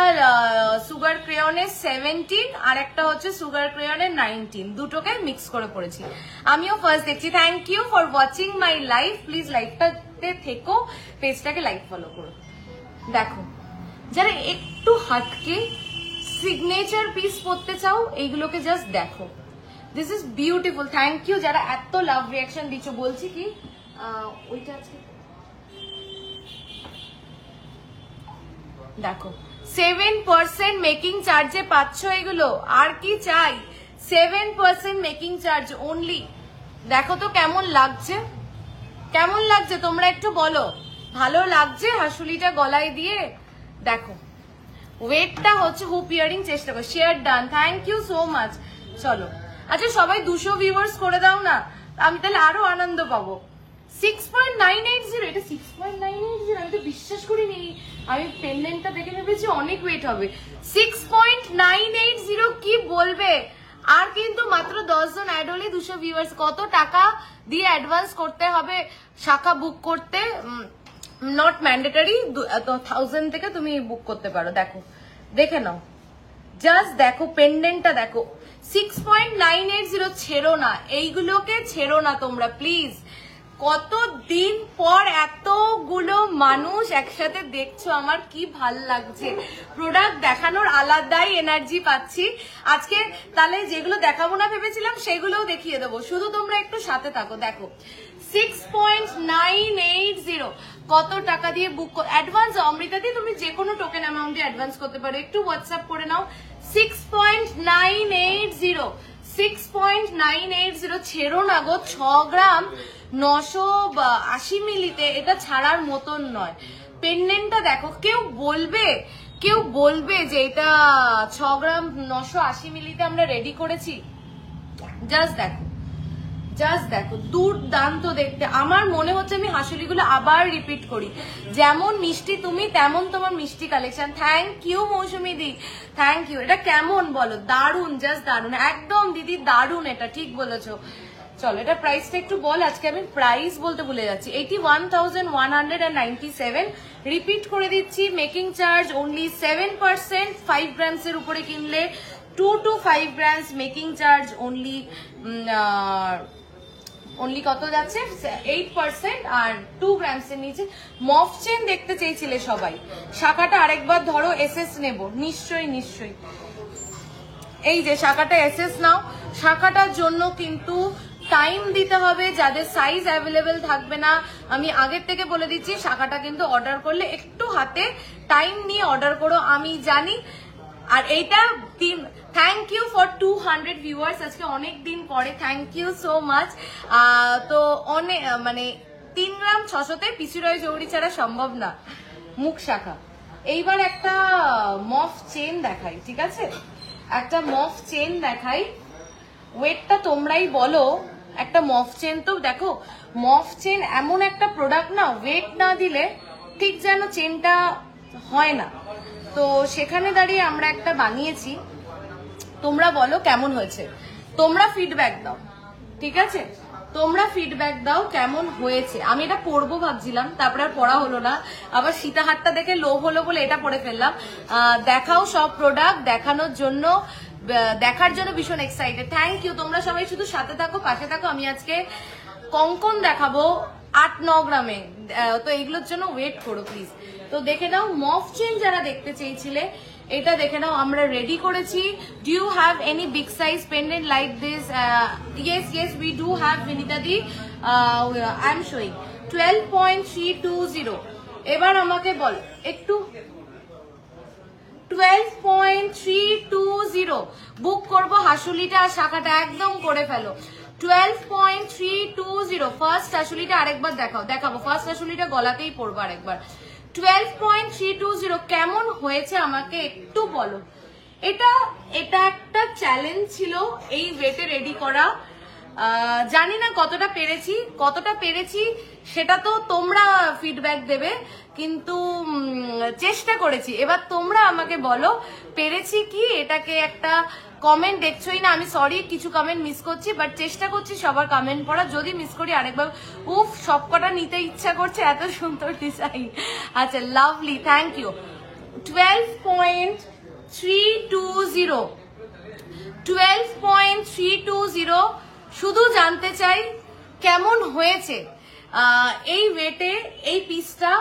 সুগার ক্রেয়নের 17 আর একটা হচ্ছে সুগার ক্রেয়নের 19, দুটোকে মিক্স করে পড়েছি। আমিও ফার্স্ট দেখছি। Thank you for watching my live, please লাইভটাতে থেকো, পেজটাকে লাইক ফলো করো। দেখো যারা একটু হাটকে সিগনেচার পিস পড়তে চাও এইগুলোকে জাস্ট দেখো, this is beautiful. Thank you যারা এত লাভ রিয়াকশন দিচ্ছ। বলছি কি ওইটা আজকে দেখো 7% মেকিং চার্জে পাচ্ছ এগুলো, আর কি চাই? 7% মেকিং চার্জ অনলি। দেখো তো কেমন লাগছে, কেমন লাগছে তোমরা একটু বলো। ভালো লাগছে হাসুলিটা গলায় দিয়ে? দেখো ওয়েটটা হচ্ছে হুপ ইয়ারিং চেষ্টা করো। Share done, thank you so much. চলো আচ্ছা সবাই 200 ভিউয়ার্স করে দাও না, আমি তাহলে আরো আনন্দ পাবো। 6.980, এটা 6.980, আমি তো বিশ্বাস করিনি। আমি পেন্ডেন্টটা দেখে ভেবেছি অনেক ওয়েট হবে। 6.980 কি বলবে? আর কিন্তু মাত্র 10 জন অ্যাড হলে 200 ভিউয়ার্স। কত টাকা দিয়ে অ্যাডভান্স করতে হবে শাখা বুক করতে? নট ম্যান্ডেটরি, 1000 থেকে তুমি বুক করতে পারো। দেখো দেখে নাও, জাস্ট দেখো পেন্ডেন্টটা দেখো। 6.980 ছেড়ো না, এইগুলোকে ছেড়ো না তোমরা প্লিজ। কতদিন পর এতগুলো মানুষ একসাথে দেখছো, আমার কি ভাল লাগছে। প্রোডাক্ট দেখানোর আলাদাই এনার্জি পাচ্ছি আজকে। তাহলে যেগুলো দেখাবো না ভেবেছিলাম সেগুলোও দেখিয়ে দেবো, শুধু তোমরা একটু সাথে থাকো। দেখো 6.980 কত টাকা দিয়ে বুক অ্যাডভান্স? অমৃতা দি তুমি যে কোনো টোকেন অ্যামাউন্টে অ্যাডভান্স করতে পারো, একটু হোয়াটসঅ্যাপ করে নাও। 6.980, 6.980 ছেড়ো না গো। 6 গ্রাম 980 মিলিতে এটা ছাড়ার মতন নয়। পেন্ডেন্টটা দেখো, কেউ বলবে যে এটা 6 গ্রাম 980 মিলিতে আমরা রেডি করেছি? জাস্ট দেখো দুর্দান্ত দেখতে। আমার মনে হচ্ছে আমি হাসুলিগুলো আবার রিপিট করি। যেমন মিষ্টি তুমি তেমন তোমার মিষ্টি কালেকশন। থ্যাংক ইউ মৌসুমি দি, থ্যাংক ইউ। এটা কেমন বলো? দারুন, জাস্ট দারুন, একদম দিদি দারুন, এটা ঠিক বলেছো। চলো এটা প্রাইসটা একটু বল, আজকে আমি প্রাইস বলতে ভুলে যাচ্ছি। 81,197। রিপিট করে দিচ্ছি, মেকিং চার্জ অনলি 7%, 5 গ্রামসের উপরে কিনলে 2 to 5 grams making charge only কত যাচ্ছে? 8%, আর 2 গ্রামসের নিচে। মফ চেন দেখতে চেয়েছিলে সবাই, শাখাটা আরেকবার ধরো। এসএস নেব নিশ্চয়ই। এই যে শাখাটা এসএস নাও। শাখাটার জন্য কিন্তু টাইম দিতে হবে, যাদের সাইজ অ্যাভেলেবেল থাকবে না আমি আগের থেকে বলে দিচ্ছি, শাখাটা কিন্তু অর্ডার করলে একটু হাতে টাইম নিয়ে অর্ডার করো, আমি জানি। আর এইটা থ্যাংক ইউ ফর 200 ভিউয়ার্স আজকে অনেক দিন পরে, থ্যাংক ইউ সো মাচ। তো অনেক মানে 3 গ্রাম 600তে পিসিরয় জৌড়ি ছাড়া সম্ভব না মুখ শাখা। এইবার একটা মফ চেন দেখাই, ঠিক আছে? একটা মফ চেন দেখাই, ওয়েটটা তোমরাই বলো। একটা মফ চেন তো দেখো, মফ চেন এমন একটা প্রোডাক্ট না, ওয়েট না দিলে ঠিক যেন চেনটা হয় না। তো সেখানে দাঁড়িয়ে আমরা একটা বানিয়েছি, তোমরা বলো কেমন হয়েছে, তোমরা ফিডব্যাক দাও, ঠিক আছে? তোমরা ফিডব্যাক দাও কেমন হয়েছে। আমি এটা পরবো ভাবছিলাম, তারপরে আর পড়া হলো না, আবার সীতাহারটা দেখে লোভ হলো বলে এটা পরে ফেললাম। দেখাও সব প্রোডাক্ট, দেখার জন্য ভীষণ এক্সাইটেড। থ্যাংক ইউ, তোমরা সবাই শুধু সাথে থাকো, পাশে থাকো। আমি আজকে কঙ্কন দেখাবো 8-9 গ্রামে, তো এইগুলোর জন্য ওয়েট করো প্লিজ। তো দেখে নাও মফ চেন যারা দেখতে চেয়েছিলে, এটা দেখে নাও আমরা রেডি করেছি। Do you have any big size pendant like this? Yes we do have Binita দি, আই এম শোয়িং 12.320। এবার আমাকে বল একটু 12.320 বুক করবো হাসুলিটা আর শাখাটা, একদম করে ফেলো। 12.320 ফার্স্ট হাসুলিটা আরেকবার দেখাবো। ফার্স্ট হাসুলিটা গলাতেই পড়বো আরেকবার। 12.320 কেমন হয়েছে আমাকে একটু বলো, এটা এটা একটা চ্যালেঞ্জ ছিল এই ওয়েটে রেডি করা। জানি না কতটা পেরেছি সেটা তো তোমরা ফিডব্যাক দেবে, কিন্তু চেষ্টা করেছি। এবার তোমরা আমাকে বলো পেরেছি কি। এটাকে একটা কমেন্ট দেখছোই না, আমি সরি কিছু কমেন্ট মিস করছি, বাট চেষ্টা করছি সবার কমেন্ট পড়া। যদি মিস করি আরেকবার, উফ সবকটা নিতে ইচ্ছা করছে, এত সুন্দর ডিজাইন। আচ্ছা লাভলি, থ্যাংক ইউ। 12.320 12.320। শুধু জানতে চাই কেমন হয়েছে এই ওয়েটে। এই পিসটা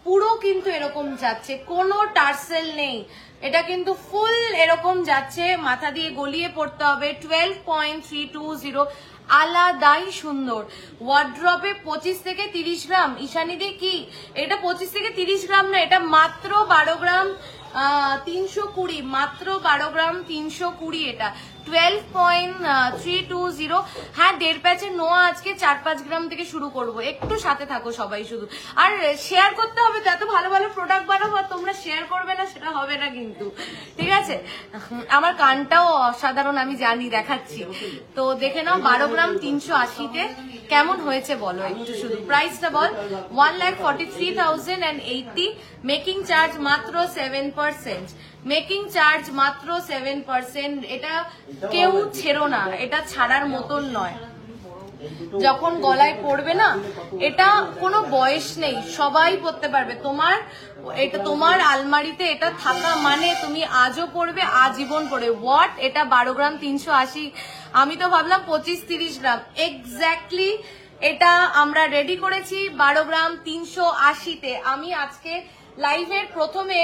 পুরো কিন্তু এরকম যাচ্ছে, কোনো টার্সেল নেই, এটা কিন্তু ফুল এরকম যাচ্ছে, মাথা দিয়ে গলিয়ে পড়তে হবে। 12.320 আলাদাই সুন্দর। ওয়ার্ড্রপে 25 থেকে 30 গ্রাম। ঈশানীদি কি এটা 25 থেকে 30 গ্রাম না, এটা মাত্র 12 গ্রাম 320, মাত্র 12 গ্রাম 320 এটা। 12.320। হ্যাঁ 1.5 প্যাচের নোয়া আজকে 4-5 গ্রাম থেকে শুরু করব, একটু সাথে থাকো সবাই শুধু। আর শেয়ার করতে হবে তো, এত ভালো ভালো প্রোডাক্ট বানাবো আর তোমরা শেয়ার করবে না, সেটা হবে না কিন্তু, ঠিক আছে। আমার কানটাও অসাধারণ আমি জানি, দেখাচ্ছি তো দেখে নাও। 12 গ্রাম 380-তে কেমন হয়েছে বলো একটু শুধু। প্রাইসটা বল। 1,43,080। মেকিং চার্জ মাত্র 7%, মেকিং চার্জ মাত্র 7%। এটা কেউ ছেড়ো না, এটা ছাড়ার মতন নয়। যখন গলায় পড়বে না, এটা কোনো বয়স নেই, সবাই পড়তে পারবে। তোমার আলমারিতে এটা থাকা মানে তুমি আজও পড়বে, আজীবন পড়বে। হোয়াট, এটা 12 গ্রাম 380, আমি তো ভাবলাম 25-30 গ্রাম। এক্স্যাক্টলি এটা আমরা রেডি করেছি 12 গ্রাম 380-তে। আমি আজকে লাইভের প্রথমে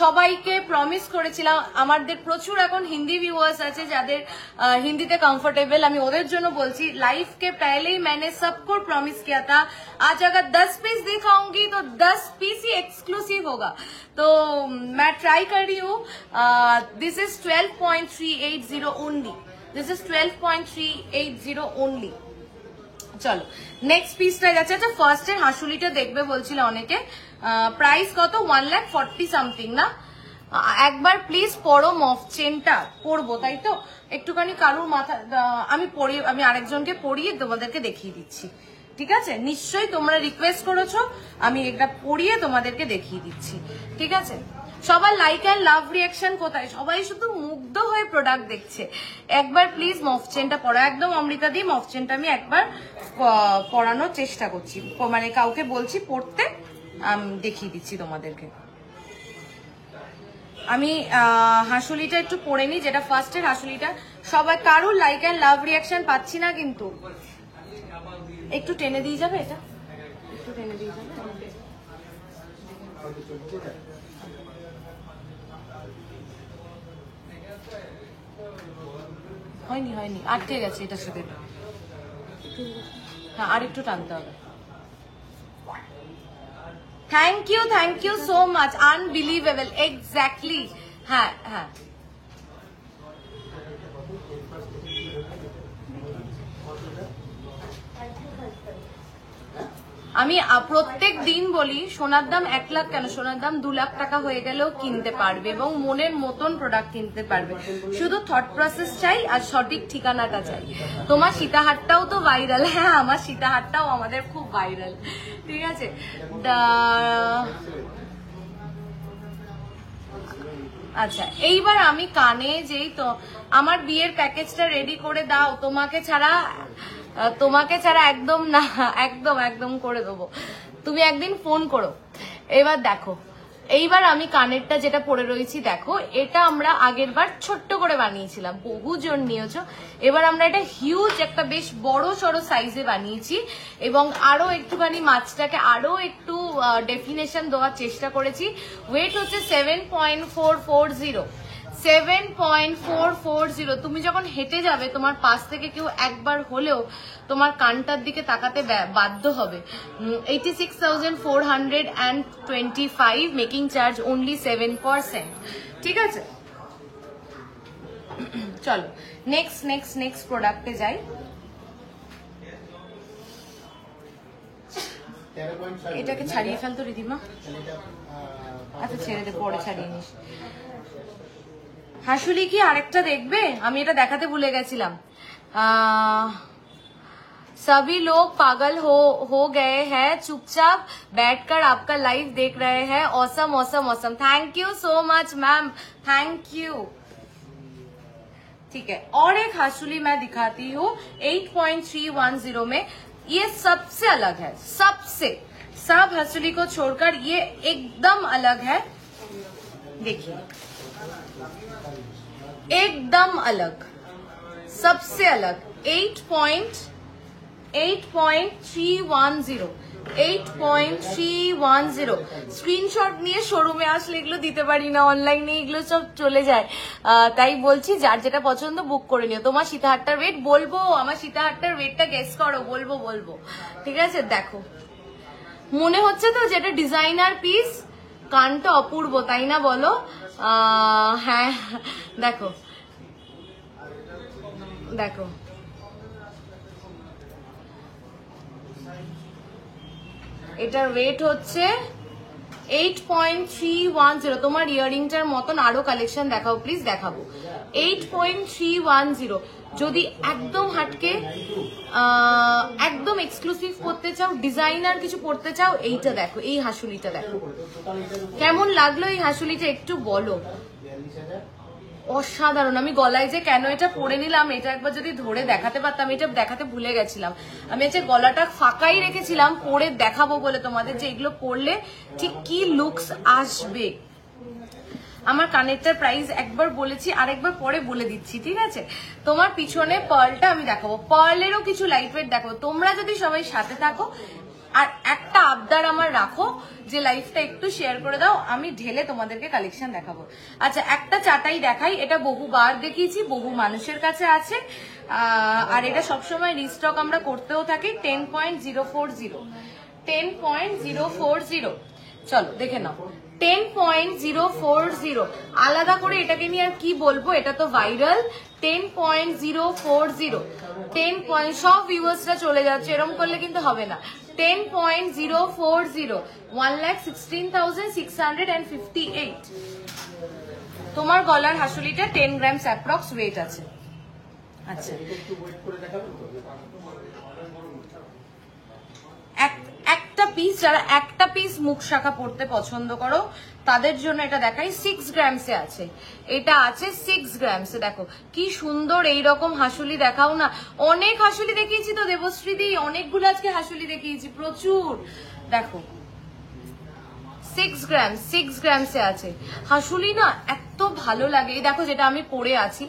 সবাইকে প্রমিস করেছিলাম, আমাদের প্রচুর এখন হিন্দি ভিউয়ার্স আছে যাদের হিন্দিতে कंफर्टेबल, আমি ওদের জন্য বলছি, लाइव के पहले ही मैंने सबको प्रॉमिस किया था आज अगर 10 पीस दिखाऊंगी तो 10 पीस ही एक्सक्लूसिव होगा। तो मैं ट्राई कर रही हूँ। This is 12.380 only, this is 12.380 only. চলো নেক্সট পিসটা যাচ্ছে। আচ্ছা ফার্স্টের হাসুলিটা দেখবে বলছিল অনেকে, প্রাইস কত? 1,40,000 সামথিং না? একবার প্লিজ পরো, মফ চেনটা পরবো তাই তো, একটুখানি কারুর মাথা আমি আরেকজনকে পরিয়ে তোমাদেরকে দেখিয়ে দিচ্ছি, ঠিক আছে? নিশ্চয়ই তোমরা রিকোয়েস্ট করেছো, আমি এটা পরিয়ে তোমাদেরকে দেখিয়ে দিচ্ছি, ঠিক আছে? সবার লাইক অ্যান্ড লাভ রিয়াকশন কোথায়? সবাই শুধু মুগ্ধ হয়ে প্রোডাক্ট দেখছে। একবার প্লিজ মফ চেনটা পরো, একদম অমৃতা দি মফ চেনটা আমি একবার পরানোর চেষ্টা করছি, মানে কাউকে বলছি পড়তে, দেখিয়ে দিচ্ছি তোমাদেরকে। আমি হাসুলিটা একটু পরে নি, যেটা ফার্স্টের হাসুলিটা। সবাই কারুর লাইক অ্যান্ড লাভ রিয়াকশন পাচ্ছি না কিন্তু, একটু টেনে দিয়ে যাবে, এটা একটু টেনে দিয়ে যাবে। হয়নি, আটকে গেছে এটার সাথে। হ্যাঁ আর একটু টানতে হবে। Thank you so much, unbelievable. Exactly, হ্যাঁ। আমি প্রত্যেক দিন বলি সোনার দাম 1 লাখ কেন, সোনার দাম 2 লাখ টাকা হয়ে গেলেও কিনতে পারবে এবং মনের মতন প্রোডাক্ট কিনতে পারবে। শুধু থট প্রসেস চাই আর সঠিক ঠিকানাটা চাই। তোমার সীতাহারটাও তো ভাইরাল। হ্যাঁ আমার সীতাহারটাও আমাদের খুব ভাইরাল, ঠিক আছে। আচ্ছা এইবার আমি কানে যেই তো আমার বিয়ের প্যাকেজটা রেডি করে দাও, তোমাকে ছাড়া একদম না, একদম করে দেবো, তুমি একদিন ফোন করো। এবার দেখো, এইবার আমি কানেরটা যেটা পরে রয়েছি দেখো, এটা আমরা আগের বার ছোট্ট করে বানিয়েছিলাম, বহুজন নিয়েছো। এবার আমরা এটা হিউজ একটা বেশ বড় সড়ো সাইজে বানিয়েছি এবং আরো একটুখানি মাছটাকে আরো একটু ডেফিনেশন দেওয়ার চেষ্টা করেছি। ওয়েট হচ্ছে 7.440, 7.440। তুমি যখন হেঁটে যাবে তোমার পাশ থেকে কেউ একবার হলেও তোমার কানটার দিকে তাকাতে বাধ্য হবে। 86,425, মেকিং চার্জ অনলি 7%, ঠিক আছে। চলো নেক্সট প্রোডাক্টে যাই। এটাকে ছাড়িয়ে ফেলতো রিদিমা। আচ্ছা ছেড়ে দে, পরে ছাড়িয়ে নিস। হাসুলি কি আরেকটা দেখবে? আমি এটা দেখাতে ভুলে গেছিলাম। सभी लोग पागल हो गए हैं, चुपचाप बैठकर आपका लाइव देख रहे हैं। Awesome awesome awesome, thank you so much ma'am, thank you. ठीक है, और एक हासुली मैं दिखाती हूँ 8.310 में। ये सबसे अलग है, सबसे, सब हासुली को छोड़कर ये एकदम अलग है। देखिए एकदम अलग, सबसे अलग। 8.310 স্ক্রিনশট নিয়ে শোরুমে আসলে এগুলো দিতে পারি না, অনলাইনে এগুলো সব চলে যায়। তাই বলছি যার যেটা পছন্দ বুক করে নিও। তোমার সীতাহারটার ওয়েট বলবো, আমার সীতাহারটার ওয়েটটা গেস করো, বলবো ঠিক আছে। দেখো মনে হচ্ছে তো যেটা ডিজাইনার পিস, কানটা অপূর্ব তাই না বলো? হ্যাঁ দেখো দেখো এটার ওয়েট হচ্ছে 8.310। তোমার ইয়ারিংটার মতন আরো কালেকশন দেখাও প্লিজ, দেখাবো। 8.310 যদি একদম হাটকে একদম এক্সক্লুসিভ করতে চাও, ডিজাইনার কিছু পড়তে চাও, এইটা দেখো, এই হাসুলিটা দেখো। কেমন লাগলো এই হাসুলিটা একটু বলো। অসাধারণ। আমি গলায় যে কেন এটা পরে নিলাম, এটা একবার যদি ধরে দেখাতে পারতাম, এটা দেখাতে ভুলে গেছিলাম। আমি হচ্ছে গলাটা ফাঁকাই রেখেছিলাম পরে দেখাবো বলে তোমাদের, যে এগুলো পরলে ঠিক কি লুকস আসবে। আমার কানেরটার প্রাইস একবার বলেছি, আরেকবার পরে বলে দিচ্ছি, ঠিক আছে। তোমার পিছনে পার্লটা আমি দেখাবো, পার্লেরও কিছু লাইট ওয়েট দেখাবো। তোমরা যদি সবাই সাথে থাকো, আর একটা আবদার আমার রাখো যে লাইফটা একটু শেয়ার করে দাও, আমি ঢেলে তোমাদেরকে কালেকশন দেখাবো। আচ্ছা একটা চাটাই দেখাই, এটা বহুবার দেখিয়েছি, বহু মানুষের কাছে আছে, আর এটা সবসময় রিস্টক আমরা করতেও থাকি। 10.040 চলো দেখে নাও। 10.040 আলাদা করে এটাকে নিয়ে আর কি বলবো, এটা তো ভাইরাল। 10.040 10 সব ভিউয়ার্সরা চলে যাচ্ছে, এরকম করলে কিন্তু হবে না। 10.040 1,16,658। তোমার গলার হাসুলিটা 10 গ্রামস অ্যাপ্রক্স ওয়েট আছে। আচ্ছা একটা পিস, যারা একটা পিস মুখ শাখা পড়তে পছন্দ করো তাদের জন্য এটা দেখাই। 6 গ্রামসে আছে, এটা আছে 6 গ্রামসে। দেখো কি সুন্দর, এইরকম হাসুলি দেখাও না। অনেক হাসুলি দেখিয়েছি তো দেবশ্রী দি, অনেকগুলো আজকে হাসুলি দেখিয়েছি, প্রচুর। দেখো 6 গ্রামসে আছে হাসুলি না, এত ভালো লাগে। এই দেখো যেটা আমি পরে আছি,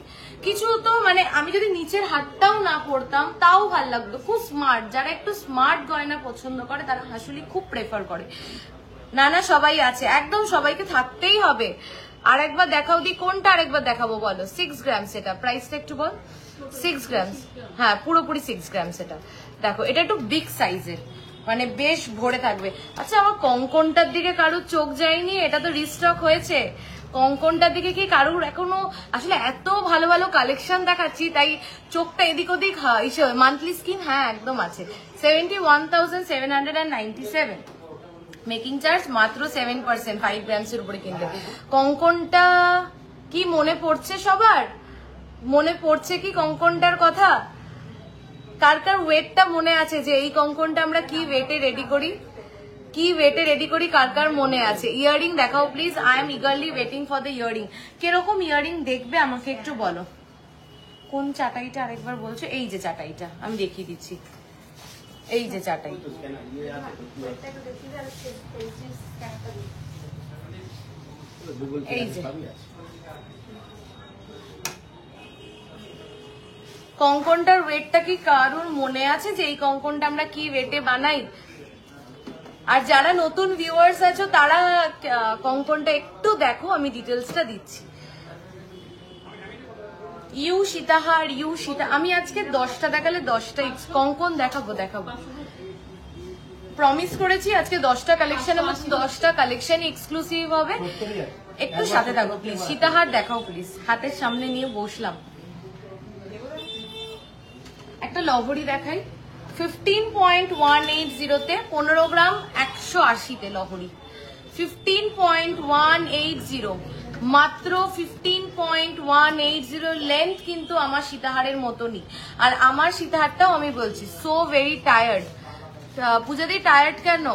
কিছু তো মানে আমি যদি নিচের হাতটাও না পরতাম তাও ভালো লাগতো। খুব স্মার্ট, যারা একটু স্মার্ট গয়না পছন্দ করে তারা হাসুলি খুব প্রেফার করে। না সবাই আছে, একদম সবাইকে থাকতেই হবে। আরেকবার দেখাও দি, কোনটা আরেকবার দেখাবো বলো? 6 গ্রামস। এটা প্রাইসটা একটু বল। 6 গ্রামস, হ্যাঁ পুরোপুরি 6 গ্রামস। এটা দেখো, এটা একটু বিগ সাইজের, মানে বেশ ভরে থাকবে। আচ্ছা আমার কঙ্কনটার দিকে কারুর চোখ যায়নি? এটা তো রিস্টক হয়েছে। কঙ্কনটার দিকে কি কারুর এখনো, আসলে এত ভালো ভালো কালেকশন দেখাচ্ছি তাই চোখটা এদিক ওদিক। মান্থলি স্কিন, হ্যাঁ একদম আছে। 71,797 মেকিং চার্জ মাত্র 7%, 5 গ্রামসের উপরে কিনতে। কঙ্কনটা কি মনে পড়ছে সবার? মনে পড়ছে কি কঙ্কনটার কথা? কার কার ওয়েটটা মনে আছে, যে এই কঙ্কনটা আমরা কি ওয়েটে রেডি করি, কার কার মনে আছে? ইয়ারিং দেখাও please, I am eagerly waiting for the earring. কিরকম ইয়ারিং দেখবে আমাকে একটু বলো। কোন চাটাইটা আরেকবার বলছো? এই যে চাটাইটা আমি দেখিয়ে দিচ্ছি, এই যে চাটাই। এই যে কঙ্কনটার ওয়েটটা কি কারোর মনে আছে, যে এই কঙ্কনটা আমরা কি ওয়েটে বানাই? আর যারা নতুন ভিউয়ার্স আছো তারা কঙ্কনটা একটু দেখো, আমি ডিটেলসটা দিচ্ছি। সীতাহার আমি আজকে 10টা দেখালে 10টা কঙ্কন দেখাবো। প্রমিস করেছি আজকে 10টা কালেকশনের মধ্যে 10টা কালেকশন এক্সক্লুসিভ হবে। একটু সাথে থাকো প্লিজ। সীতাহার দেখাও প্লিজ, হাতের সামনে নিয়ে বসলাম। একটা লহরি দেখাই, 15.180 তে 15 গ্রাম 180 তে লহরি। 15.180, মাত্র 15.180 লেন্থ, কিন্তু আমার সীতাহারের মতনই। আর আমার সীতাহারটাও আমি বলছি সো ভেরি টায়ার্ড। পূজাদি টায়ার্ড কেন?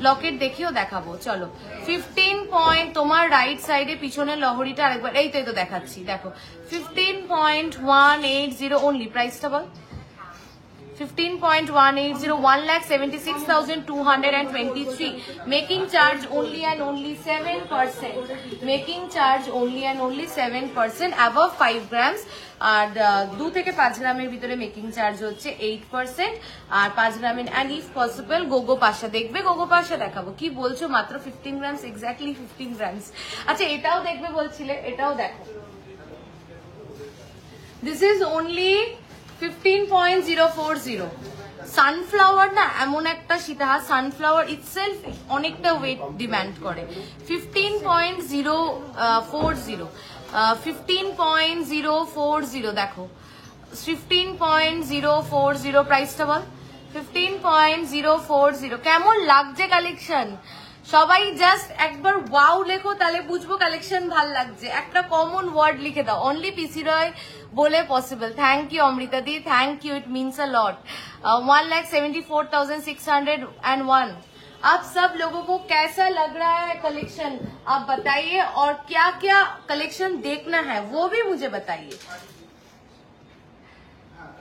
লকেট দেখিও দেখাবো, চলো। 15 পয়েন্ট, তোমার রাইট সাইডে পিছনের লহরিটা আরেকবার, এই তো দেখাচ্ছি, দেখো 15.180 অনলি। প্রাইসটা বল। 15.180, 1,76,223. Making charge only and only 7%. Making charge only and only 7%. Above 5 grams. আর 2 থেকে 5 গ্রামের ভিতরে মেকিং চার্জ হচ্ছে 8%। আর 5 গ্রামের অ্যান্ড ইফ পসিবল গোগো পাশা দেখবে, গোগো পাশা দেখাবো। কি বলছো? মাত্র 15 গ্রামস, এক্স্যাক্টলি 15 গ্রামস। আচ্ছা এটাও দেখবে বলছিলে, এটাও দেখো। This is only 15.040। সানফ্লাওয়ার না এমন একটা সীতাহার, সানফ্লাওয়ার ইটসেলফ অনেকটা ওয়েট ডিমান্ড করে। 15.040, 15.040 দেখো, 15.040 প্রাইসটা বল। 15.040। কেমন লাগছে কালেকশন? সবাই জাস্ট একবার ওয়াও লেখো, তাহলে বুঝবো কালেকশন ভাল লাগছে। একটা কমন ওয়ার্ড লিখে দাও, অনলি পিসি রয় बोले possible. Thank you Amrita the, thank you, it means a lot. 1,74,601। आप सब लोगों को कैसा लग रहा है कलेक्शन, आप बताइए, और क्या क्या कलेक्शन देखना है वो भी मुझे बताइए।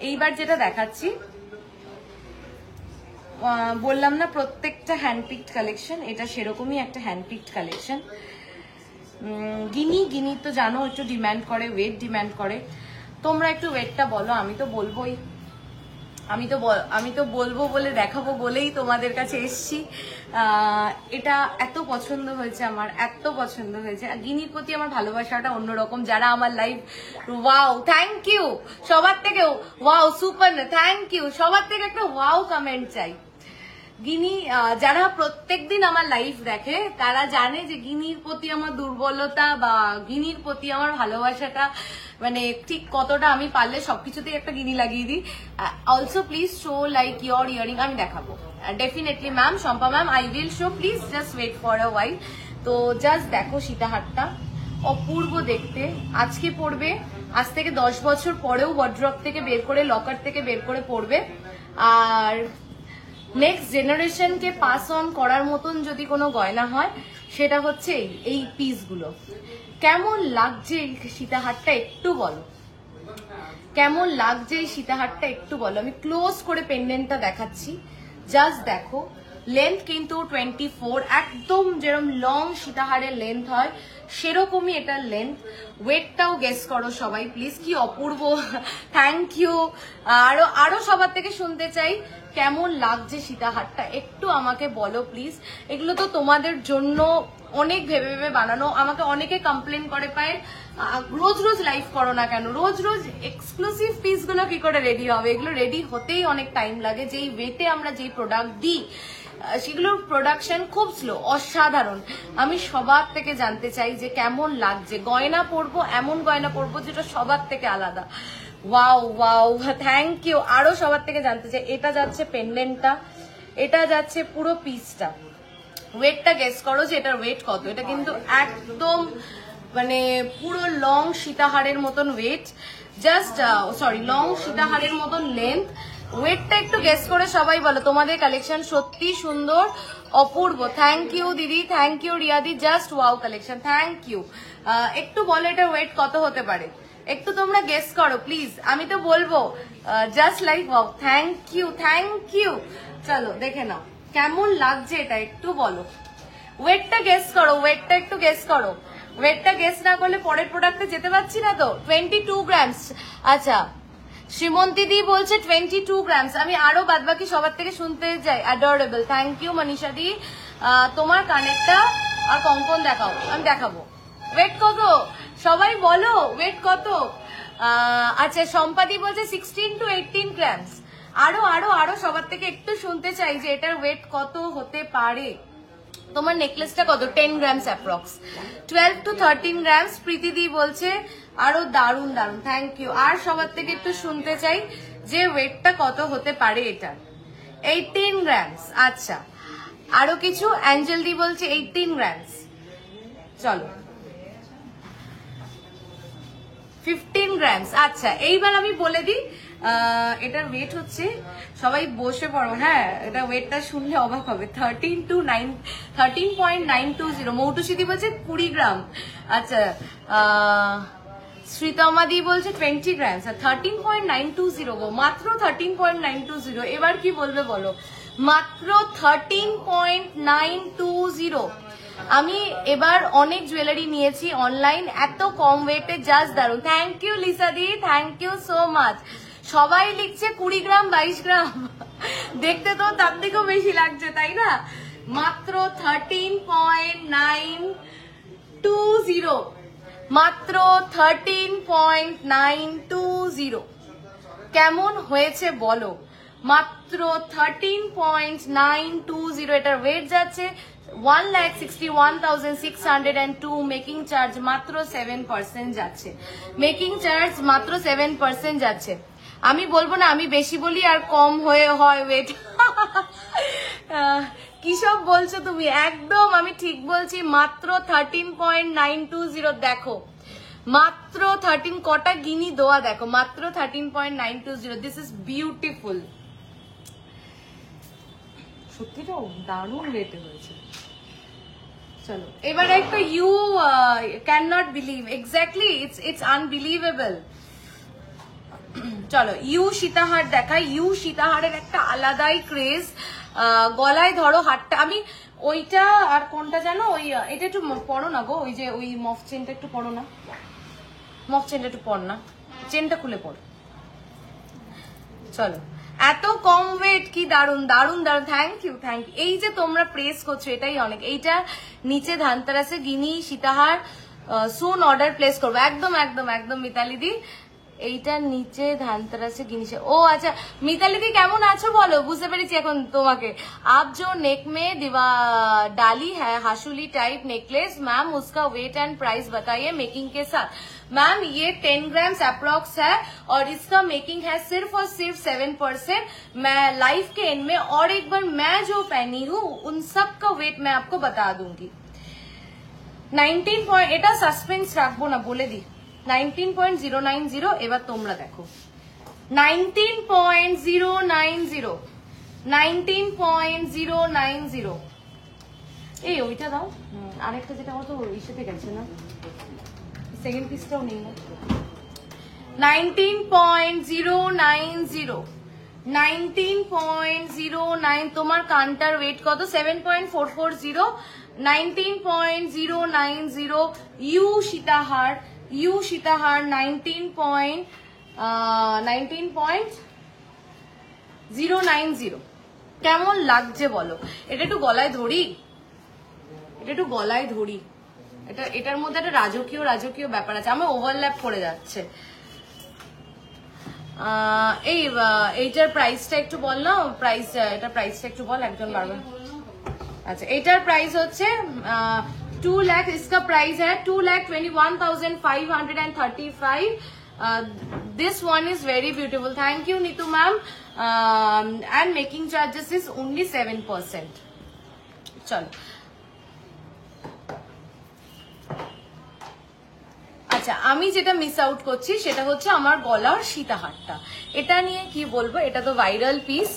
এইবার যেটা দেখাচ্ছি, বললাম না প্রত্যেকটা হ্যান্ডপিকড কালেকশন, এটা সেরকমই একটা হ্যান্ডপিকড কালেকশন। গিনি তো জানো একটু ডিমান্ড করে, ওয়েট ডিমান্ড করে। তোমরা একটু ওয়েটটা বলো, আমি তো বলবোই, আমি তো বলবো বলে দেখাবো বলেই তোমাদের কাছে এসছি। এটা এত পছন্দ হয়েছে আমার, এত পছন্দ হয়েছে। গিনির প্রতি আমার ভালোবাসাটা অন্যরকম। যারা আমার লাইভ, ওয়াও থ্যাংক ইউ সবার থেকে, ওয়াও সুপার, থ্যাংক ইউ সবার থেকে, একটা ওয়াও কমেন্ট চাই। গিনি যারা প্রত্যেকদিন আমার লাইভ দেখে তারা জানে যে গিনির প্রতি আমার দুর্বলতা বা গিনির প্রতি আমার ভালোবাসাটা মানে ঠিক কতটা। আমি পারলে সবকিছুতেই একটা গিনি লাগিয়ে দিই। Also please show like your earring, আমি দেখাবো definitely ma'am, Shampa ma'am, I will show, please just wait for a while. তো জাস্ট দেখো সীতাহারটা অপূর্ব দেখতে। আজকে পড়বে, আজ থেকে 10 বছর পরেও ওয়ার্ড্রপ থেকে বের করে, লকার থেকে বের করে পড়বে। আর নেক্সট জেনারেশনকে পাস অন করার মতন যদি কোনো গয়না হয় সেটা হচ্ছে এই পিসগুলো। কেমন লাগছে এই সীতাহারটা একটু বলো, কেমন লাগছে এই সীতাহারটা একটু বলো। আমি ক্লোজ করে পেন্ডেন্টটা দেখাচ্ছি, জাস্ট দেখো। লেন্থ কিন্তু 24, একদম যেরকম লং সীতাহারের লেন্থ হয় সেরকমই এটার লেন্থ। ওয়েটটাও গেস করো সবাই প্লিজ, কি অপূর্ব। Thank you. আরো সবার থেকে শুনতে চাই কেমন লাগছে সীতাহারটা, একটু আমাকে বলো প্লিজ। এগুলো তো তোমাদের জন্য অনেক ভেবে ভেবে বানানো। আমাকে অনেকে কমপ্লেন করে পায় রোজ রোজ লাইভ করো না কেন, রোজ রোজ এক্সক্লুসিভ পিস গুলো কি করে রেডি হবে? এগুলো রেডি হতেই অনেক টাইম লাগে। যেই ওয়েতে আমরা যেই প্রোডাক্ট দিই সেগুলোর প্রোডাকশন খুব স্লো, অসাধারণ। আমি সবার থেকে জানতে চাই যে কেমন লাগছে। গয়না পরবো, এমন গয়না পরবো যেটা সবার থেকে আলাদা। Wow wow, thank you. আরো সবার থেকে জানতে চাই, এটা যাচ্ছে পেন্ডেন্টটা, এটা যাচ্ছে পুরো পিসটা। ওয়েটটা গেস করো যে এটার ওয়েট কত। এটা কিন্তু একদম মানে পুরো লং সীতাহারের মতন ওয়েট, জাস্ট সরি লং সীতাহারের মতন লেন্থ। ওয়েটটা একটু গেস করে সবাই বলো। তোমাদের কালেকশন সত্যি সুন্দর, অপূর্ব। থ্যাংক ইউ দিদি, থ্যাংক ইউ রিয়াদি, just wow collection, thank you. একটু বলো এটার ওয়েট কত হতে পারে, একটু তোমরা গেস করো প্লিজ। আমি তো বলবো just like wow. Thank you, thank you. চলো দেখে নাও কেমন লাগছে এটা, একটু বলো। ওয়েটটা গেস করো, ওয়েটটা একটু গেস করো। ওয়েটটা গেস না করলে পরের প্রোডাক্টে যেতে পারছি না তো। 22 গ্রামস। আচ্ছা শ্রীমন্তী দি বলছে 22 গ্রামস। আমি আরো বাদবাকি সবার থেকে শুনতে যাই। অ্যাডোরেবল, থ্যাংক ইউ মনীষা দি। তোমার কানেরটা আর কঙ্কন দেখাও, আমি দেখাবো। ওয়েট কত সবাই বলো, ওয়েট কত? আচ্ছা সম্পাদি বলছে 16 to 18 গ্রামস। আরো আরো আরো সবার থেকে একটু শুনতে চাই যে এটার ওয়েট কত হতে পারে। তোমার নেকলেসটা কত? 10 গ্রামস অ্যাপ্রক্স, 12 to 13 গ্রামস। প্রীতিদি বলছে আরো দারুন দারুন, থ্যাংক ইউ। আর সবার থেকে একটু শুনতে চাই যে ওয়েটটা কত হতে পারে এটা। 18 গ্রামস। আচ্ছা আরো কিছু অ্যাঞ্জেল দি বলছে 18 গ্রামস। চলো 15 গ্রামস। আচ্ছা এইবার আমি বলে দিই এটার ওয়েট হচ্ছে, সবাই বসে পড়ো, হ্যাঁ এটা ওয়েটটা শুনলে অবাক হবে, 13.920। মৌটুসিদি বলছে 20 গ্রাম। আচ্ছা শ্রীতমাদি বলছে 20 গ্রামস। 13.920 গো, মাত্র 13.920। এবার কি বলবে বলো, মাত্র 13.920। আমি এবার অনেক জুয়েলারি নিয়েছি অনলাইন, এত কম ওয়েটে, জাস্ট দারুন। থ্যাংক ইউ লিসা দি, থ্যাংক ইউ সো মাচ। সবাই লিখছে 20 গ্রাম 22 গ্রাম, দেখতে তো তার থেকেও বেশি লাগছে তাই না? মাত্র 13.920, মাত্র 13.920। কেমন হয়েছে বলো? মাত্র 13.920। এটার ওয়েট যাচ্ছে 1,61,602। মেকিং চার্জ মাত্র 7% যাচ্ছে, মেকিং চার্জ মাত্র 7% যাচ্ছে। আমি বলবো না আমি বেশি বলি আর কম হয়ে হয় ওয়েট। কি সব বলছো তুমি? একদম আমি ঠিক বলছি, মাত্র 13.920। দেখো মাত্র 13, কটা গিনি দোয়া দেখো, মাত্র 13.920। This is beautiful. সত্যিটাও দারুণ রেটে হয়েছে। চলো এবার একটা you can not believe, exactly it's unbelievable. চলো ইউ সীতাহার দেখাই। ইউ সীতাহারের একটা আলাদাই ক্রেজ। গলায় ধরো হারটা, আমি ওইটা আর কোনটা জানো, ওই এটা একটু পড়ো না গো, ওই যে ওই মফ চেনটা একটু পড়ো না, মফ চেনটা একটু পড় না, চেনটা খুলে পড়। চলো এত কম ওয়েট, কি দারুন দারুন দারুন। Thank you thank you. এই যে তোমরা প্রেস করছো এটাই অনেক। এইটা নিচে ধানতেরাসে গিনি সীতাহার সুন অর্ডার প্লেস করবো, একদম একদম একদম মিতালি দি। এইটার নিচে ধানতেরাসে গিনিসে। ও আচ্ছা মিতালি দি কেমন আছো বলো, বুঝতে পেরেছি এখন তোমাকে। आप जो नेक में डाली है हाशुली टाइप नेकलेस, मैम उसका वेट एंड प्राइस बताइए मेकिंग के साथ। मैम ये 10 ग्राम्स अप्रोक्स है और इसका मेकिंग है सिर्फ और सिर्फ 7%। मैं लाइफ के एंड में और एक बार मैं जो पहनी हूँ उन सब का वेट मैं आपको बता दूंगी। 19 এটা সাসপেন্স রাখবো না, বলে দি 19.090। এবার তোমরা দেখো 19.090, 19.090। এই ওইটা দাও, আরেকটা যেটা আমার তো ইসেতে গেছে না, সেকেন্ড পিসটাও নেই না। 19.090, 19.09। তোমার কানটার ওয়েট কত? 7.440, 19.090। ইউ সীতাহার, ইউ সীতাহার 19.090। কেমন লাগছে বলো? এটা একটু গলায় ধরি, এটা একটু গলায় ধরি। এটার মধ্যে একটা রাজকীয় রাজকীয় ব্যাপার আছে, আমার ওভারল্যাপ করে যাচ্ছে। এইটার প্রাইসটা একটু বল না, প্রাইস, এটা প্রাইসটা একটু বল একজন বারবার। আচ্ছা এটার প্রাইস হচ্ছে 2 लाख। इसका प्राइस है 2,21,535। This one is very beautiful. Thank you Nitu ma'am. And making charges is only 7%. চলো আচ্ছা আমি যেটা মিস আউট করছি সেটা হচ্ছে আমার গলার সীতাহারটা। এটা নিয়ে কি বলবো, এটা তো ভাইরাল পিস,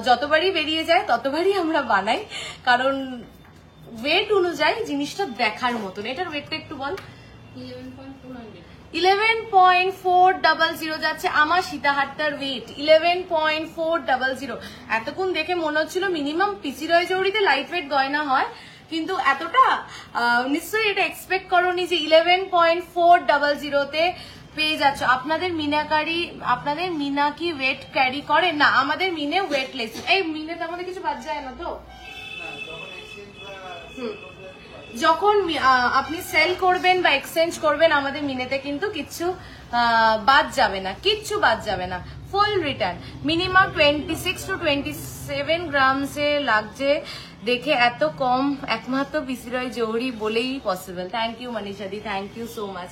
যতবারই বেরিয়ে যায় ততবারই আমরা বানাই, কারণ ওয়েট অনুযায়ী জিনিসটা দেখার মতন। এটার ওয়েটটা একটু বল। 11.400 যাচ্ছে আমার সীতাহারটার ওয়েট, 11.400। এতক্ষণ দেখে মনে হচ্ছিল মিনিমাম পিসি রয় জৌড়িতে লাইট ওয়েট গয়না হয়, কিন্তু এতটা নিশ্চয়ই এটা এক্সপেক্ট করোনি যে 11.400 পেয়ে যাচ্ছ। আপনাদের মিনাকারি, আপনাদের মিনা কি ওয়েট ক্যারি করে? না, আমাদের মিনে ওয়েটলেস। এই মিনেতে আমাদের কিছু বাদ যায় না তো? যখন আপনি সেল করবেন বা এক্সচেঞ্জ করবেন আমাদের মিনেতে কিন্তু কিচ্ছু বাদ যাবে না, কিচ্ছু বাদ যাবে না, ফুল রিটার্ন। মিনিমাম 26 to 27 গ্রামসে লাগছে দেখে এত কম একমাত্র পিসি রয় জৌহরি বলেই পসিবল। থ্যাংক ইউ মনীষাদি, থ্যাংক ইউ সো মাচ।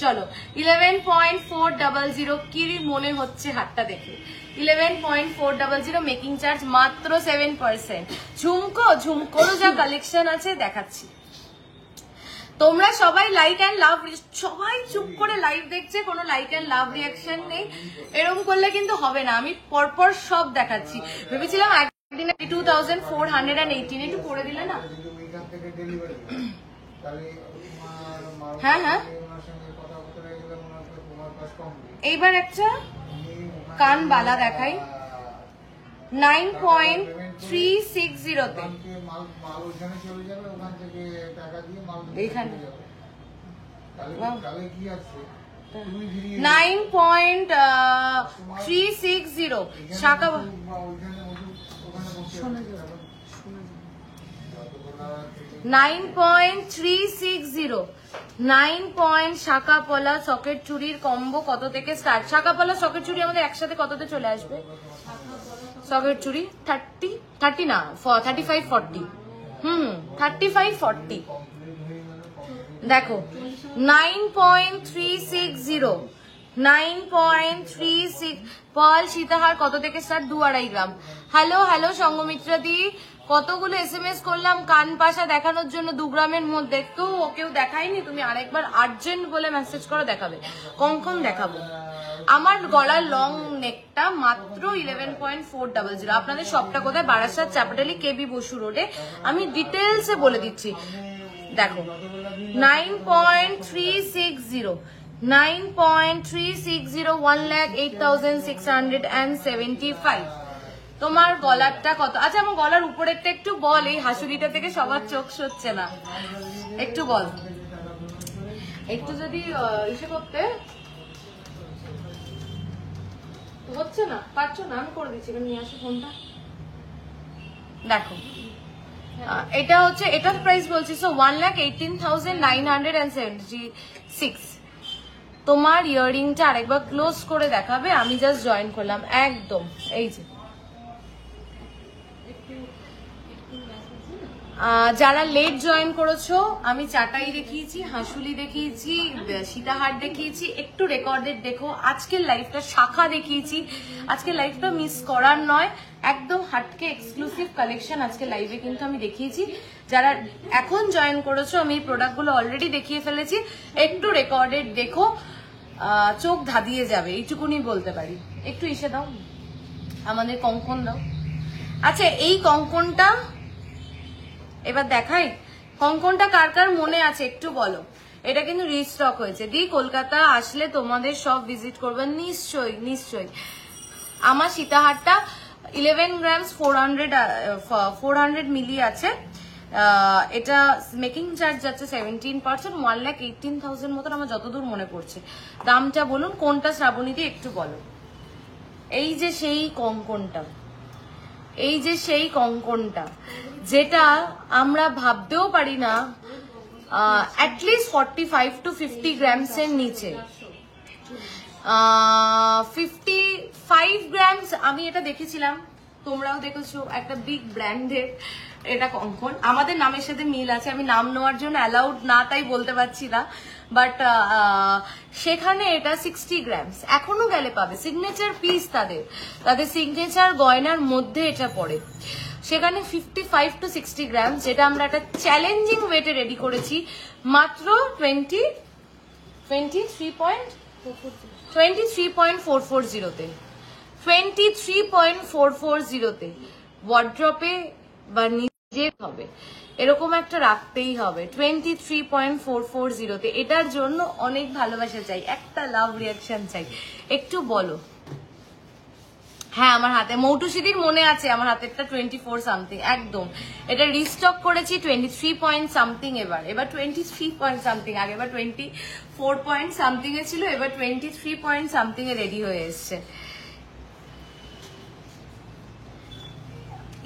চলো 11.400 কি মনে হচ্ছে হাতটা দেখে? 11.400 মেকিং চার্জ মাত্র 7%। ঝুমকোরও যা কালেকশন আছে দেখাচ্ছি। তোমরা সবাই লাইক অ্যান্ড লাভ, সবাই চুপ করে লাইভ দেখছে, কোনো লাইক অ্যান্ড লাভ রিয়াকশন নেই। এরকম করলে কিন্তু হবে না, আমি পরপর সব দেখাচ্ছি। ভেবেছিলাম একদিনে 2418 একটু করে দিলে না? হ্যাঁ হ্যাঁ, এইবার একটা কান বালা দেখাই 9.360 তে। এইখানে 9.360 শাখা। 9.360 শাখা পলা সকেট চুড়ির কম্বো কত থেকে স্টার্ট? শাখা পলা সকেট চুড়ি আমাদের একসাথে কততে চলে আসবে? সকেট চুড়ি 30 না 35-40, 35-40। দেখো 9.360 পাল সীতাহার কত থেকে স্টার্ট? 2-2.5 গ্রাম। হ্যালো হ্যালো সঙ্গমিত্রা দি, কতগুলো SMS করলাম কান পাশা দেখানোর জন্য 2 গ্রামের মধ্যে, তো কেউ দেখায়নি। তুমি আরেকবার আর্জেন্ট বলে মেসেজ করো, দেখাবে। কখন দেখাবো? আমার গলার লং নেকটা মাত্র 11.400। আপনাদের সবটা কোথায়? বারাসাত, চাপাটালি, কেবি বসু রোডে। আমি ডিটেলসে বলে দিচ্ছি। দেখো 9.360 1,08,675। তোমার গলারটা কত? আচ্ছা আমার গলার উপরেরটা একটু বল, এই হাসুলিটা থেকে সবার চোখ সচ্ছে না, একটু বল। একটু যদি ইসে করতে হচ্ছে না, পারছো না, আমি করে দিচ্ছি। নিয়ে আসো ফোনটা। দেখো এটা হচ্ছে, এটার প্রাইস বলছি 1,18,976। তোমার ইয়াররিংটা আরেকবার ক্লোজ করে দেখাবে? আমি জাস্ট জয়েন করলাম একদম। এই যে যারা লেট জয়েন করেছো, আমি চাটাই দেখিয়েছি, হাসুলি দেখিয়েছি, সীতাহার দেখিয়েছি, একটু রেকর্ডেড দেখো। আজকের লাইভটা শাখা দেখিয়েছি। আজকের লাইভটা মিস করার নয়, একদম হাটকে এক্সক্লুসিভ কালেকশন আজকে লাইভে কিন্তু আমি দেখিয়েছি। যারা এখন জয়েন করেছো, আমি এই প্রোডাক্টগুলো অলরেডি দেখিয়ে ফেলেছি, একটু রেকর্ডেড দেখো, চোখ ধাঁধিয়ে যাবে, এইটুকুনি বলতে পারি। একটু ইসে দাও, আমাদের কঙ্কন দাও। আচ্ছা এই কঙ্কনটা এবার দেখাই। কঙ্কনটা কার কার মনে আছে একটু বলো। এটা কিন্তু রিস্টক হয়েছে। দি কলকাতা আসলে তোমাদের সব ভিজিট করবেন নিশ্চয়ই নিশ্চয়ই। আমার সীতাহারটা 11 গ্রামস 400 মিলি আছে। এটা মেকিং চার্জ যাচ্ছে 17%, 1,18,000 মতন আমার যতদূর মনে পড়ছে। দামটা বলুন কোনটা শ্রাবণীদি একটু বলো। এই যে সেই কঙ্কনটা, এই যে সেই কঙ্কনটা যেটা আমরা ভাবতেও পারি না, অ্যাটলিস্ট 45 to 50 গ্রামসের নিচে। 55 গ্রামস আমি এটা দেখেছিলাম, তোমরাও দেখেছো, একটা বিগ ব্র্যান্ডের এটা কঙ্কন। আমাদের নামের সাথে মিল আছে, আমি নাম নেওয়ার জন্য অ্যালাউড না তাই বলতে পারছি না, বাট সেখানে এটা 60 গ্রামস এখনো গেলে পাবে। সিগনেচার পিস, তাদের সিগনেচার গয়নার মধ্যে এটা পড়ে। সেখানে 55 to 60 গ্রাম, যেটা আমরা একটা চ্যালেঞ্জিং ওয়েটে রেডি করেছি মাত্র 23.440 তে। 23.440 তে ওয়ার্ড্রপে বা নিজে হবে এরকম একটা রাখতেই হবে। 23.440 তে। এটার জন্য অনেক ভালোবাসা চাই, একটা লাভ রিয়াকশন চাই, একটু বলো। হ্যাঁ আমার হাতে মৌটুসিদির মনে আছে, আমার হাতেরটা 24 সামথিং একদম। এটা রিস্টক করেছি 23 পয়েন্ট সামথিং, এবার 23 পয়েন্ট সামথিং, আগেবার 24 পয়েন্ট সামথিং এ ছিল, এবার 23 পয়েন্ট সামথিং এ রেডি হয়ে এসছে।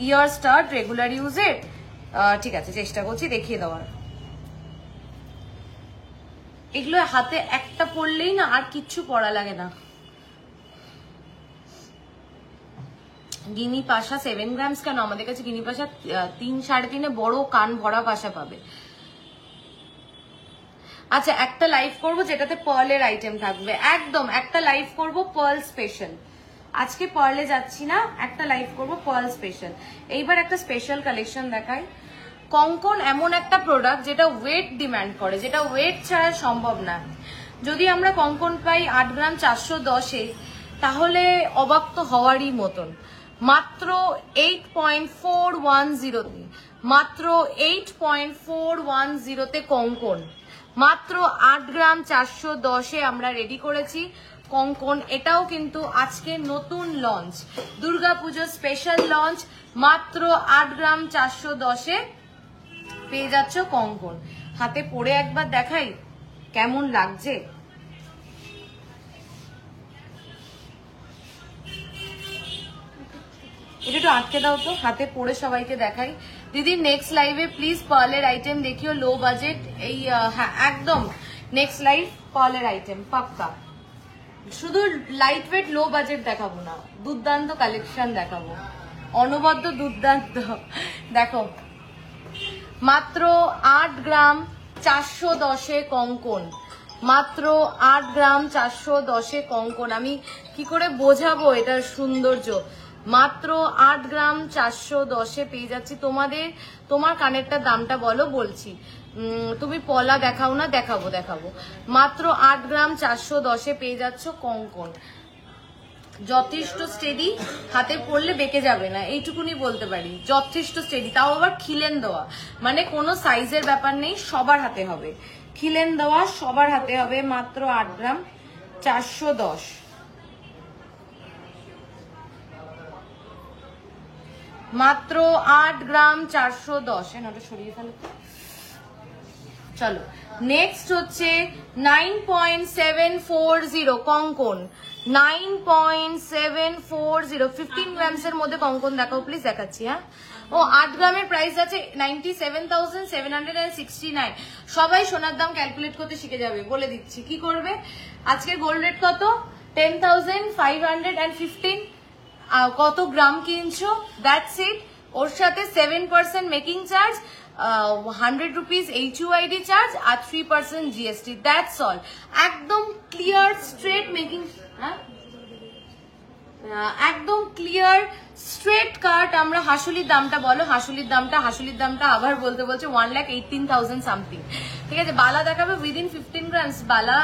ইয়ার স্টার্ট রেগুলার ইউজের, ঠিক আছে চেষ্টা করছি দেখিয়ে দেওয়ার। এগুলো হাতে একটা পড়লেই না আর কিচ্ছু পড়া লাগে না। গিনি পাশা 7 গ্রামস কেন, আমাদের কাছে গিনি পাশা 3 3.5 বড় কান ভরা পাশা পাবে। আচ্ছা একটা লাইভ করব যেটাতে পার্লের আইটেম থাকবে, একদম একটা লাইভ করব পার্ল স্পেশাল। আজকে পার্লে যাচ্ছি না, একটা লাইভ করব পার্ল স্পেশাল। এইবার একটা স্পেশাল কালেকশন দেখাই। কঙ্কন এমন একটা প্রোডাক্ট যেটা ওয়েট ডিমান্ড করে, যেটা ওয়েট ছাড়া সম্ভব না। যদি আমরা কঙ্কন পাই 8 গ্রাম 410-এ, তাহলে অবাক তো হওয়ারই মতন। মাত্র 8.410-তে, মাত্র 8.410-তে কঙ্কন, মাত্র 8 গ্রাম 410-এ আমরা রেডি করেছি কঙ্কন। এটাও কিন্তু আজকে নতুন লঞ্চ, দুর্গাপুজো স্পেশাল লঞ্চ। মাত্র 8 গ্রাম 410-এ পেয়ে যাচ্ছ কঙ্কন। হাতে পরে একবার দেখাই কেমন লাগছে। এটা একটু আটকে দাও তো, হাতে পরে সবাইকে দেখাই। দিদি নেক্সট লাইভে প্লিজ পার্লের আইটেম দেখিও, লো বাজেট। এই হ্যাঁ একদম নেক্সট লাইভ পার্লের আইটেম পাক্কা। শুধু লাইট ওয়েট লো বাজেট দেখাবো না, দুর্দান্ত কালেকশন দেখাবো, অনবদ্য দুর্দান্ত। দেখো মাত্র 8 গ্রাম 410-এ কঙ্কন, মাত্র 8 গ্রাম 410-এ কঙ্কন। আমি কি করে বোঝাবো এটার সৌন্দর্য। মাত্র 8 গ্রাম 410-এ পেয়ে যাচ্ছি। তোমার কানেরটার দামটা বলো, বলছি। তুমি পলা দেখাও না, দেখাবো। মাত্র 8 গ্রাম 410-এ পেয়ে যাচ্ছ কঙ্কন। যথেষ্ট স্টেডি, হাতে পড়লে বেঁকে যাবে না, এইটুকুনি বলতে পারি। যথেষ্ট স্টেডি, তাও আবার খিলেন দেওয়া, মানে কোনো সাইজের ব্যাপার নেই, সবার হাতে হবে। খিলেন দেওয়া সবার হাতে হবে। মাত্র 8 গ্রাম 410, মাত্র 8 গ্রাম 410। ওটা সরিয়ে ফেলো। চলো নেক্সট হচ্ছে 9.740 কঙ্কন, 9.740 15 গ্রামস এর মধ্যে কঙ্কন দেখাও প্লিজ। দেখাচ্ছি। হ্যাঁ ও 8 গ্রামের প্রাইস আছে 97,769। সবাই সোনার দাম ক্যালকুলেট করতে শিখে যাবে, বলে দিচ্ছি কি করবে। আজকে গোল্ড রেট কত? 10,515। কত গ্রাম কিনছো, দ্যাটস ইট। ওর সাথে 7% making charge, 100 rupees HUID charge আর 3% GST, দ্যাটস অল। একদম ক্লিয়ার স্ট্রেট মেকিং, একদম ক্লিয়ার স্ট্রেট কাট। আমরা হাসুলির দামটা বলো, হাসুলির দামটা আবার বলতে বলছে 1,18,000 সামথিং। ঠিক আছে, বালা দেখাবে উইদিন 15 গ্রামস। বালা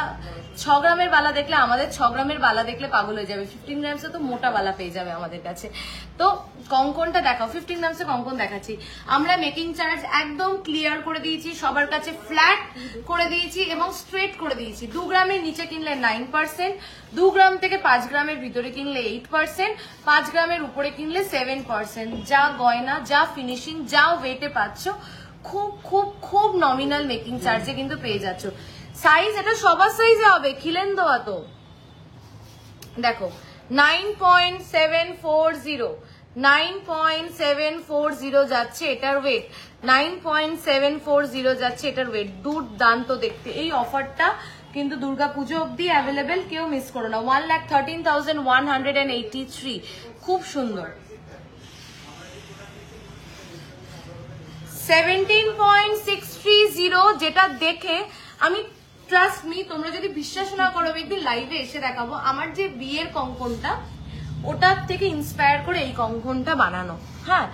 6 গ্রামের বালা দেখলে, আমাদের 6 গ্রামের বালা দেখলে পাগল হয়ে যাবে। 15 গ্রামসে তো মোটা বালা পেয়ে যাবে আমাদের কাছে। তো কঙ্কনটা দেখাও, 15 গ্রামসে কঙ্কন দেখাচ্ছি। আমরা মেকিং চার্জ একদম ক্লিয়ার করে দিয়েছি, সবার কাছে ফ্ল্যাট করে দিয়েছি এবং স্ট্রেট করে দিয়েছি। 2 গ্রামের নিচে কিনলে 9%, 2 গ্রাম থেকে 5 গ্রামের ভিতরে কিনলে 8%, 5 গ্রামের উপরে কিনলে 7%। যা গয়না, যা ফিনিশিং, যা ওয়েটে পাচ্ছ, খুব খুব খুব নমিনাল মেকিং চার্জে কিন্তু পেয়ে যাচ্ছ। সাইজ এটা সবার সাইজে হবে, খিলেন দেওয়া তো। দেখো 9.740, 9.740 যাচ্ছে এটার ওয়েট, 9.740 যাচ্ছে এটার ওয়েট। দুর্দান্ত দেখতে। এই অফারটা কিন্তু দুর্গাপুজো অব্দি অ্যাভেলেবেল, কেউ মিস করো না। 1,13,183, খুব সুন্দর। 17.630, যেটা দেখে আমি, ট্রাস্ট মি, তোমরা যদি বিশ্বাস না করো একদিন লাইভে এসে দেখাবো। আমার যে বিয়ের কঙ্কনটা, ওটার থেকে ইন্সপায়ার করে এই কঙ্কনটা বানানো। হ্যাঁ,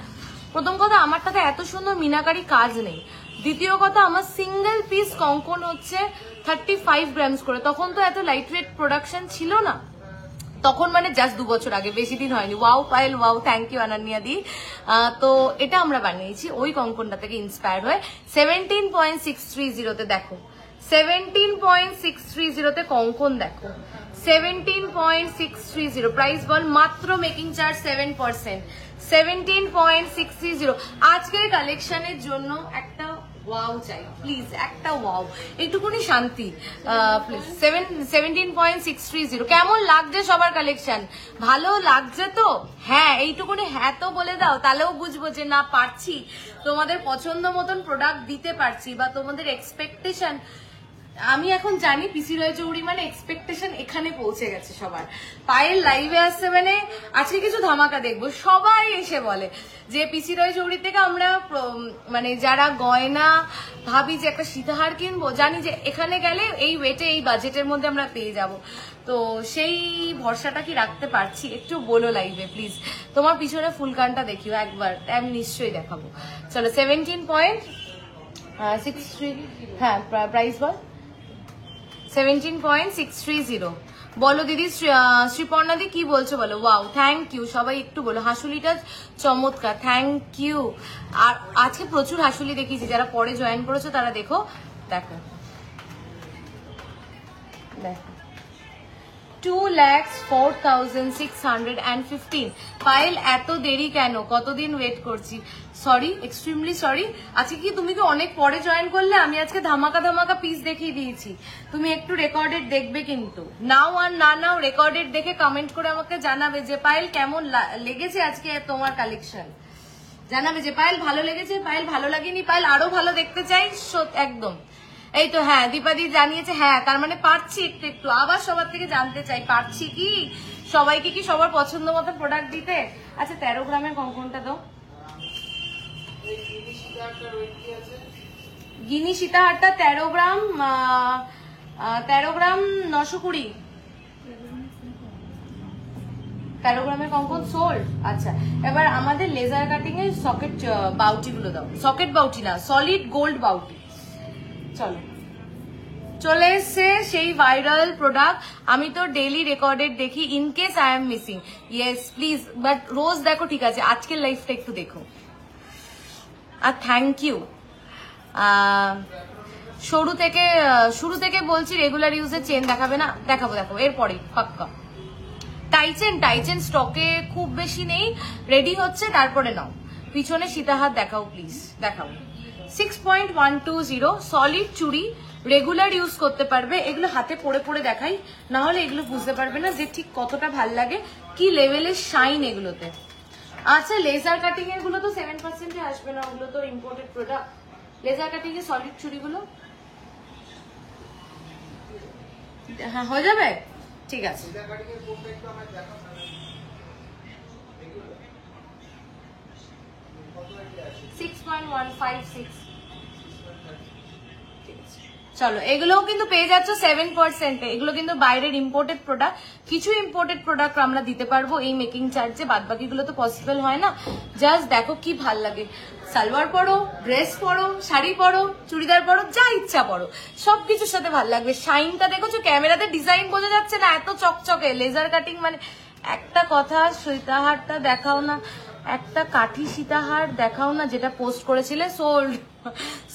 প্রথম কথা আমারটাতে এত সুন্দর মিনাকারি কাজ নেই। দ্বিতীয় কথা আমার সিঙ্গেল পিস কঙ্কন হচ্ছে 35 গ্রামস করে। তখন তো এত লাইট ওয়েট প্রোডাকশন ছিল না, তখন মানে জাস্ট 2 বছর আগে, বেশি দিন হয়নি। Wow Payel, wow, thank you Ananya di. তো এটা আমরা বানিয়েছি ওই কঙ্কনটা থেকে ইন্সপায়ার হয়ে। 17.630-তে দেখো, 17.630-তে কঙ্কন দেখো, 17.630 প্রাইস বল। মাত্র মেকিং চার্জ 7%, 17.630। আজকের কালেকশনের জন্য একটা ওয়াও চাই প্লিজ, একটা ওয়াও, একটুকুনি শান্তি প্লিজ। 17.630 কেমন লাগছে সবার কালেকশন? ভালো লাগছে তো? হ্যাঁ, এইটুকুনি হ্যাঁ তো বলে দাও, তাহলেও বুঝবো যে না পারছি, তোমাদের পছন্দ মতন প্রোডাক্ট দিতে পারছি, বা তোমাদের এক্সপেকটেশন আমি এখন জানি পিসি রয় চৌড়ি মানে এক্সপেকটেশন এখানে পৌঁছে গেছে সবার। পায়েল লাইভে আসছে মানে আজকে কিছু ধামাকা দেখবো। সবাই এসে বলে যে পিসি রয় চৌড়ি থেকে আমরা মানে যারা গয়না ভাবি যে একটা সীতাহার কিনবো, জানি যে এখানে গেলে এই ওয়েটে এই বাজেটের মধ্যে আমরা পেয়ে যাব। তো সেই ভরসাটা কি রাখতে পারছি? একটু বলো লাইভে প্লিজ। তোমার পিছনে ফুল কানটা দেখিও একবার, আমি নিশ্চয়ই দেখাবো। চলো 17.63, হ্যাঁ প্রাইস বল 17.630। বলো দিদি। শ্রীপর্ণাদি কি বলছো বলো। Wow, thank you. সবাই একটু বলো হাসুলিটা চমৎকার, থ্যাংক ইউ। আর আজকে প্রচুর হাসুলি দেখিয়েছি, যারা পরে জয়েন করেছো তারা দেখো দেখো দেখো 2,04,615। পায়েল এত দেরি কেন? কতদিন ওয়েট করছি? Sorry, extremely sorry. আজকে কি তুমি কি অনেক পরে জয়েন করলে? আমি আজকে ধামাকা ধামাকা পিস দেখিয়ে দিয়েছি। তুমি একটু রেকর্ডেড দেখবে কিন্তু। নাও আর না নাও রেকর্ডেড দেখে কমেন্ট করে আমাকে জানাবে যে পায়েল কেমন লেগেছে আজকে তোমার কালেকশন। জানাবে যে পায়েল ভালো লেগেছে, পায়েল ভালো লাগেনি, পায়েল আরো ভালো দেখতে চাই। একদম। এই তো হ্যাঁ, দীপাদি জানিয়েছে হ্যাঁ, তার মানে পারছি একটু একটু। আবার সবার থেকে জানতে চাই পারছি কি, সবাইকে কি সবার পছন্দ মতো প্রোডাক্ট দিতে। আচ্ছা 13 গ্রামের কঙ্কনটা দাও। গিনি সীতাহারটা 13 গ্রাম 920। 13 গ্রামের কঙ্কন সোল্ড। আচ্ছা, এবার আমাদের লেজার কাটিং এর সকেট বাউটি গুলো দাও। সকেট বাউটি না, সলিড গোল্ড বাউটি। চলো, চলে এসছে সেই ভাইরাল প্রোডাক্ট। আমি তো ডেইলি রেকর্ডেড দেখি, in case I am missing. Yes please, but রোজ দেখো ঠিক আছে, আজকের লাইফটা একটু দেখো। আর থ্যাংক ইউ। শুরু থেকে বলছি রেগুলার ইউজের চেন দেখাবে না? দেখাবো এরপরে পাক্কা। টাইচেন স্টকে খুব বেশি নেই, রেডি হচ্ছে, তারপরে নাও। পিছনে সীতাহার দেখাও প্লিজ, দেখাও। 6.120 সলিড চুড়ি, রেগুলার ইউজ করতে পারবে। এগুলো হাতে পরে দেখাই, না হলে এগুলো বুঝতে পারবে না যে ঠিক কতটা ভাল লাগে, কি লেভেলের শাইন এগুলোতে। আচ্ছা, লেজার কাটিং এর গুলো তো 7% আসবে না, ওগুলো তো ইম্পোর্টেড প্রোডাক্ট। লেজার কাটিং এর সলিড চুড়িগুলো হ্যাঁ হয়ে যাবে, ঠিক আছে। 6.156। চলো, এগুলোও কিন্তু পেয়ে যাচ্ছ 7%। এগুলো কিন্তু বাইরের ইম্পোর্টেড প্রোডাক্ট। কিছু ইম্পোর্টেড প্রোডাক্ট আমরা দিতে পারবো এই মেকিং চার্জে, বাদ বাকিগুলো তো পসিবল হয় না। জাস্ট দেখো কি ভাল লাগে। সালোয়ার পরো, ড্রেস পরো, শাড়ি পরো, চুড়িদার পরো, যা ইচ্ছা পরো, সবকিছুর সাথে ভাল লাগবে। শাইনটা দেখোছো, ক্যামেরাতে ডিজাইন বোঝা যাচ্ছে না, এত চকচকে। লেজার কাটিং মানে একটা কথা, সীতাহারটা দেখাও না, একটা কাঠি সীতাহার দেখাও না যেটা পোস্ট করেছিলে।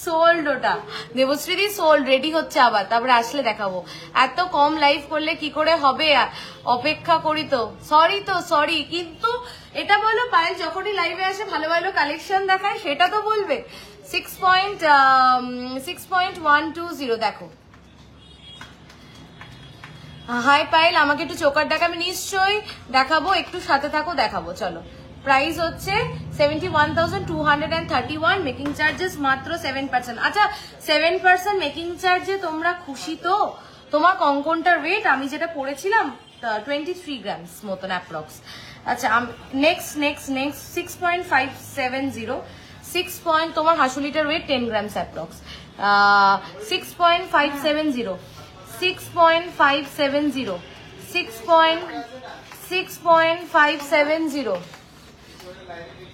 সোল্ড ওটা দেবশ্রীদি, সোল্ড। রেডি হচ্ছে আবার, তারপরে আসলে দেখাবো। এত কম লাইভ করলে কি করে হবে, অপেক্ষা করি তো। সরি কিন্তু এটা বলো, পায়েল যখনই লাইভে আসে ভালো ভালো কালেকশন দেখায়, সেটা তো বলবে। 6.120 দেখো। হাই পায়েল, আমাকে একটু চোকার দেখা। আমি নিশ্চয়ই দেখাবো, একটু সাথে থাকো, দেখাবো। চলো, প্রাইস হচ্ছে 71,231, মেকিং চার্জেস মাত্র 7%। আচ্ছা, 7% মেকিং চার্জে তোমরা খুশি তো? তোমার কঙ্কনটার ওয়েট আমি যেটা পড়েছিলাম 23 গ্রামস মতন অ্যাপ্রক্স। আচ্ছা, নেক্সট 6.570। 6 পয়েন্ট, তোমার হাসুলিটার ওয়েট 10 গ্রামস অ্যাপ্রক্স। 6.570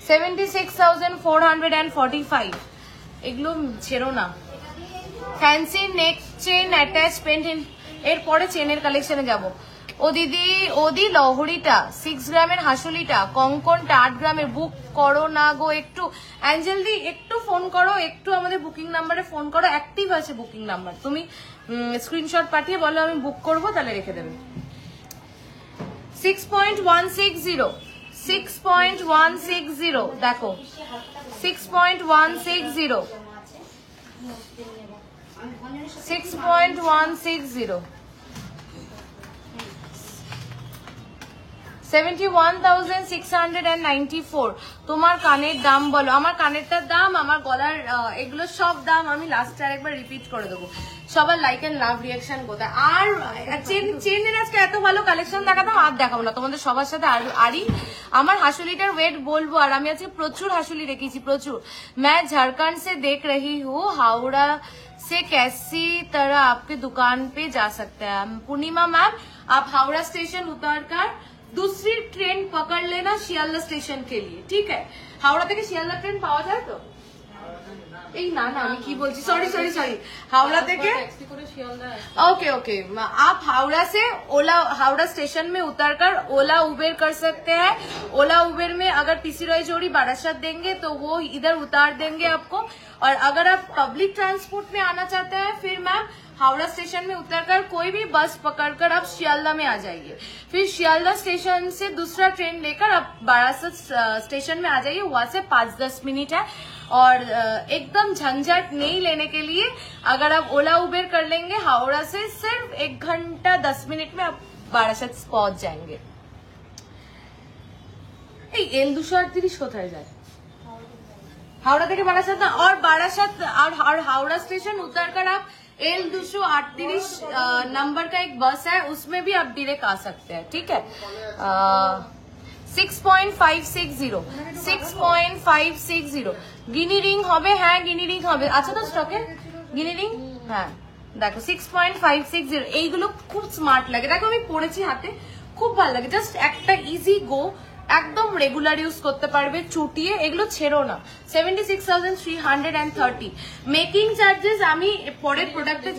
76,445। এগুলো ছেড়ো না। ফ্যান্সি নেক চেন অ্যাটাচ পেন্ট। এরপরে চেনের কালেকশনে যাব। ও দিদি লহরিটা 6 গ্রামের, হাসুলিটা কঙ্কনটা 8 গ্রামের বুক করো না গো একটু। অ্যাঞ্জেল দি একটু ফোন করো, একটু আমাদের বুকিং নাম্বারে ফোন করো, অ্যাক্টিভ আছে বুকিং নাম্বার। তুমি স্ক্রিনশট পাঠিয়ে বলো আমি বুক করবো, তাহলে রেখে দেবে। 6.160 দেখো। 6.160 6.160 71,694। তোমার কানের দাম বলো। আমার কানেরটার দাম, আমার গলার এগুলো সব দাম আমি লাস্টে আরেকবার রিপিট করে দেবো। সবার লাইক এন্ড লাভ রিয়াকশন কোথায়? আর চেনের আজকে এত ভালো কালেকশন দেখাতাম, আর দেখাবো না তোমাদের সবার সাথে। আরই আমার হাসুলিটার ওয়েট বলবো, আর আমি আজকে প্রচুর হাসুলি রেখেছি, প্রচুর। मैं झारखंड से देख रही हूँ, हावड़ा से कैसी तरह आपके दुकान पे जा सकते हैं। पूर्णिमा मैम, आप हावड़ा स्टेशन उतरकर दूसरी ट्रेन पकड़ लेना শিয়ালদা স্টেশন के लिए, ठीक है? हावड़ा থেকে শিয়ালদা ট্রেন পাওয়া যায় তো? এই না না আমি কি বলছি, সরি हावड़ा থেকে ओके आप हावड़ा से ओला, हावड़ा स्टेशन में उतरकर ओला उबेर कर सकते हैं। ओला उबेर में अगर पीसी रॉय जोड़ी बारासात देंगे तो वो इधर उतार देंगे आपको। और अगर आप पब्लिक ट्रांसपोर्ट में आना चाहते हैं, फिर मैम हावड़ा स्टेशन में उतरकर कोई भी बस पकड़कर आप शियालदा में आ जाइए। फिर शियालदा स्टेशन से दूसरा ट्रेन लेकर आप बारासात स्टेशन में आ जाइए। वहां से 5-10 मिनट है, और एकदम झंझट नहीं लेने के लिए अगर आप ओला उबेर कर लेंगे हावड़ा से, सिर्फ 1 घंटा 10 मिनट में आप बारासात पहुंच जाएंगे। L238 কোথায় যায়? हावड़ा থেকে बारासात ना, और बारासात और हावड़ा स्टेशन उतरकर आप L238 नंबर का एक बस है, उसमें भी आप डायरेक्ट आ सकते हैं, ठीक है? 6.560 গিনি রিং হবে। হ্যাঁ গিনি রিং হবে, আচ্ছা তো স্টকে গিনি রিং। হ্যাঁ দেখো 6.560, এইগুলো খুব স্মার্ট লাগে। দেখো আমি পরেছি হাতে, খুব ভালো লাগে। জাস্ট একটা ইজি গো, একদম রেগুলার ইউজ করতে পারবে, চুটিয়ে এগুলো ছেড়ো না। 76,330 মেকিং চার্জেস। আমি পরের প্রোডাক্টে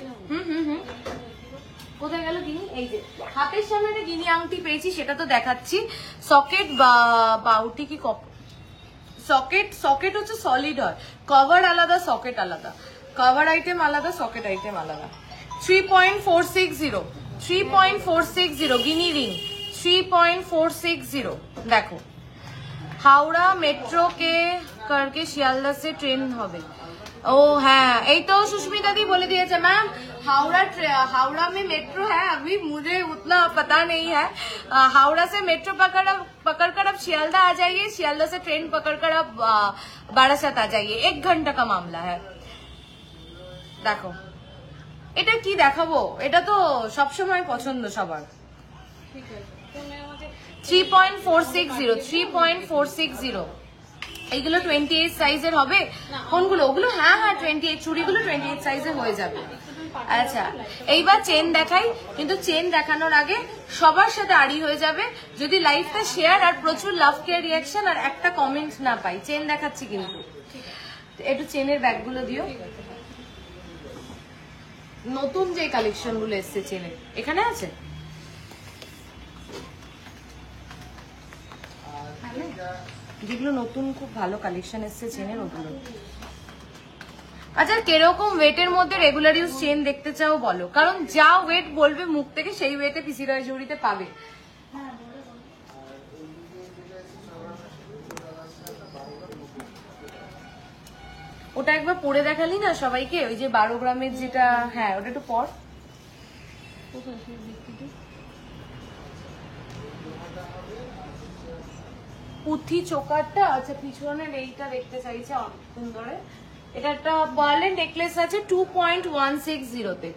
কোথায় গেল গিনি? এই যে হাতের সামনে একটা গিনি আংটি পেয়েছি, সেটা তো দেখাচ্ছি। সকেট বা বাউটি কি সকেট হচ্ছে সলিড হয়, কভার আলাদা, সকেট আলাদা, কভার আইটেম আলাদা, সকেট আইটেম আলাদা। 3.460 গিনি রিং, 3.460। দেখো হাওড়া মেট্রো के करके শিয়ালদা से ट्रेन হবে। ओ हाँ, এই তো সুস্মিতা दी बोले दिए थे मैम, हावड़ा में मेट्रो है, अभी मुझे उतना पता नहीं है। हावड़ा से मेट्रो पकड़कर आप শিয়ালদা आ जाइए, শিয়ালদা से ट्रेन पकड़कर आप बारासात आ जाइए। 1 घंटा का मामला है। देखो এটা কি দেখাবো, এটা তো সবসময় পছন্দ সবার। 3.460 এইগুলো 28 সাইজের হবে। কোনগুলো? ওগুলো হ্যাঁ 28, চুড়িগুলো 28 সাইজের হয়ে যাবে। আচ্ছা এইবার চেন দেখাই, কিন্তু চেন দেখানোর আগে সবার সাথে আড়ি হয়ে যাবে যদি লাইভটা শেয়ার আর প্রচুর লাভ কেয়ার রিয়াকশন আর একটা কমেন্ট না পাই। চেন দেখাচ্ছি, কিন্তু একটু চেনের ব্যাগগুলো দিও। নতুন যে কালেকশন গুলো এসছে চেনের, এখানে আছে। যেগুলো নতুন খুব ভালো কালেকশন এসছে চেনের, ওগুলো। আচ্ছা কিরকম ওয়েটের মধ্যে রেগুলার ইউজ চেন দেখতে চাও বলো, কারণ যা ওয়েট বলবে মুখ থেকে সেই ওয়েটে পিসি রয় জুড়িতে পাবে। ওটা একবার পরে দেখালি না সবাইকে, ওই যে 12 গ্রামের যেটা। হ্যাঁ ওটা একটু পর। পুঁথি চোকারটা, আচ্ছা পিছনের এইটা দেখতে চাইছে অনেকক্ষণ ধরে। এটা একটা বার্লের নেকলেস আছে 2.160 তে,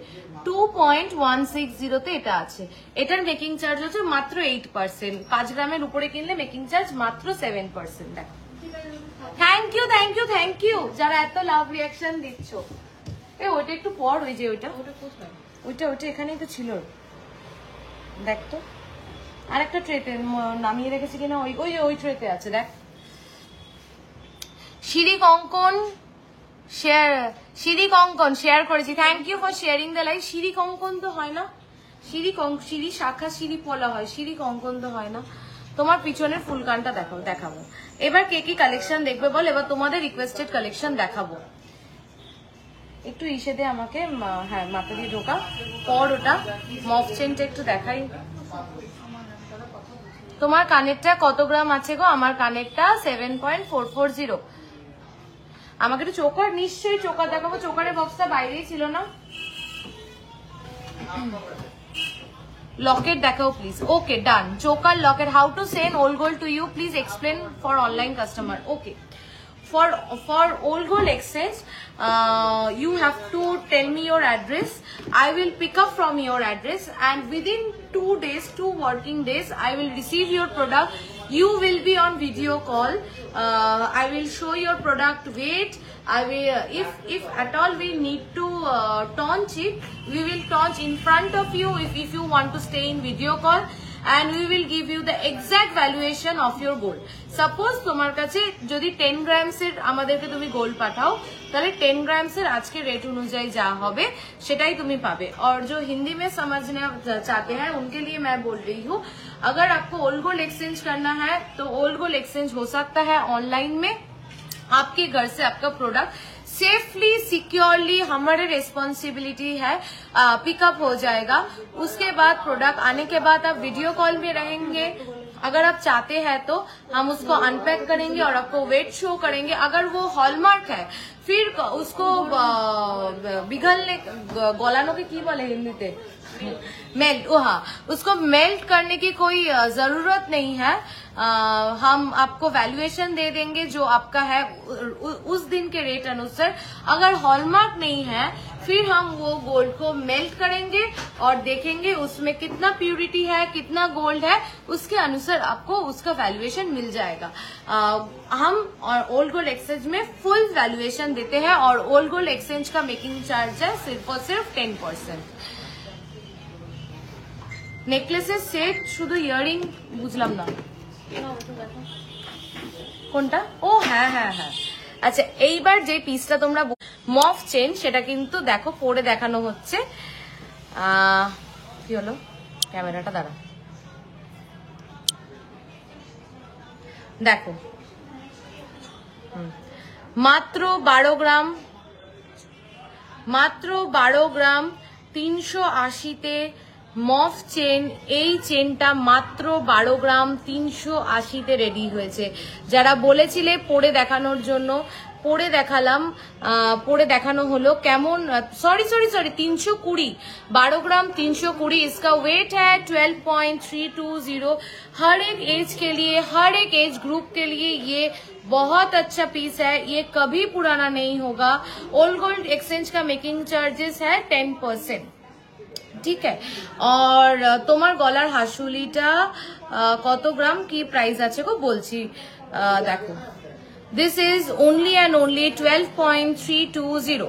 2.160 তে এটা আছে। এটার মেকিং চার্জ হচ্ছে মাত্র 8%। 5 গ্রামের উপরে কিনলে মেকিং চার্জ মাত্র 7%। দেখো থ্যাংক ইউ যারা এত লাভ রিয়াকশন দিচ্ছ। ওইটা একটু পর, ওই যে ওইটা এখানেই তো ছিল। দেখ তো আরেকটা ট্রেতে নামিয়ে রেখেছি কিনা, ওই ট্রেতে আছে দেখ। শিরি কঙ্কন শেয়ার করেছি, thank you for sharing the live. শিরি কঙ্কন তো হয় না, শিরি শাখা শিরি পলা হয়, শিরি কঙ্কন তো হয় না। তোমার পিছনের ফুলকানটা দেখাবো। এবার কে কি কালেকশন দেখবে বল, এবার তোমাদের রিকোয়েস্টেড কালেকশন দেখাবো। একটু ইসে দে আমাকে, হ্যাঁ মাথা দিয়ে ঢোকা পর, ওটা মফ চেনটা একটু দেখাই। তোমার কানেরটা কত গ্রাম আছে গো? আমার কানেরটা 7.440। আমাকে একটু চোকার, নিশ্চয়ই চোকার দেখাবো। চোকারের বক্সটা বাইরেই ছিল না। লকেট দেখাও প্লিজ। Okay done, choker locket. How to send old gold to you, please explain for online customer. Okay, for old gold exchange, you have to tell me your address. I will pick up from your address, and within 2 days, 2 working days, I will receive your product. You will be on video call. I will show your product weight. I will, if at all we need to launch it, we will launch in front of you if you want to stay in video call, and we will give you the exact valuation of your gold. Suppose তোমার কাছে যদি 10 grams এর আমাদেরকে তুমি গোল্ড পাঠাও, তাহলে 10 grams এর আজকে রেট অনুযায়ী যা হবে সেটাই তুমি পাবে। और जो हिंदी में समझना चाहते हैं उनके लिए मैं बोल रही हूँ, अगर आपको ओल्ड गोल्ड एक्सचेंज करना है तो ओल्ड गोल्ड एक्सचेंज हो सकता है ऑनलाइन में। आपके घर से आपका प्रोडक्ट सेफली सिक्योरली हमारे रिस्पॉन्सिबिलिटी है पिकअप हो जाएगा। उसके बाद प्रोडक्ट आने के बाद आप वीडियो कॉल में रहेंगे। अगर आप चाहते हैं तो हम उसको अनपैक करेंगे और आपको वेट शो करेंगे। अगर वो हॉलमार्क है फिर उसको पिघलने गलानो के की बोले हिंदी मेल्ट, हाँ, उसको मेल्ट करने की कोई जरूरत नहीं है। हम आपको वैल्यूएशन दे देंगे जो आपका है उस दिन के रेट अनुसार। अगर हॉलमार्क नहीं है फिर हम वो गोल्ड को मेल्ट करेंगे और देखेंगे उसमें कितना प्यूरिटी है, कितना गोल्ड है, उसके अनुसार आपको उसका वैल्यूएशन मिल जाएगा। हम ओल्ड गोल्ड एक्सचेंज में फुल वैल्यूएशन देते हैं और ओल्ड गोल्ड एक्सचेंज का मेकिंग चार्ज है सिर्फ और सिर्फ 10%। नेकलेसेर सेट शुधु ইয়ারিং বুঝলাম না কোনটা। ও হ্যাঁ হ্যাঁ হ্যাঁ, আচ্ছা এইবার যে পিসটা তোমরা মফ চেন সেটা কিন্তু দেখো পরে দেখানো হচ্ছে। কি হলো, ক্যামেরাটা দাঁড়া, দেখো মাত্র 12 গ্রাম, মাত্র 12 গ্রাম 380-তে মফ চেন। এই চেনটা মাত্র 12 গ্রাম 380-তে রেডি হয়েছে। যারা বলেছিলে পরে দেখানোর জন্য, পরে দেখালাম, পরে দেখানো হলো কেমন। सॉरी 320, 12 ग्राम 320। इसका वेट है 12.320। हर एक एज के लिए, हर एक एज ग्रुप के लिए ये बहुत अच्छा पीस है, ये कभी पुराना नहीं होगा। ओल्ड गोल्ड एक्सचेंज का मेकिंग चार्जेस है 10%, ठीक है। और তোমার গলার হাসুলিটা কত গ্রাম কি প্রাইস আছে গো বলছি, দেখো this is only and only 12.320।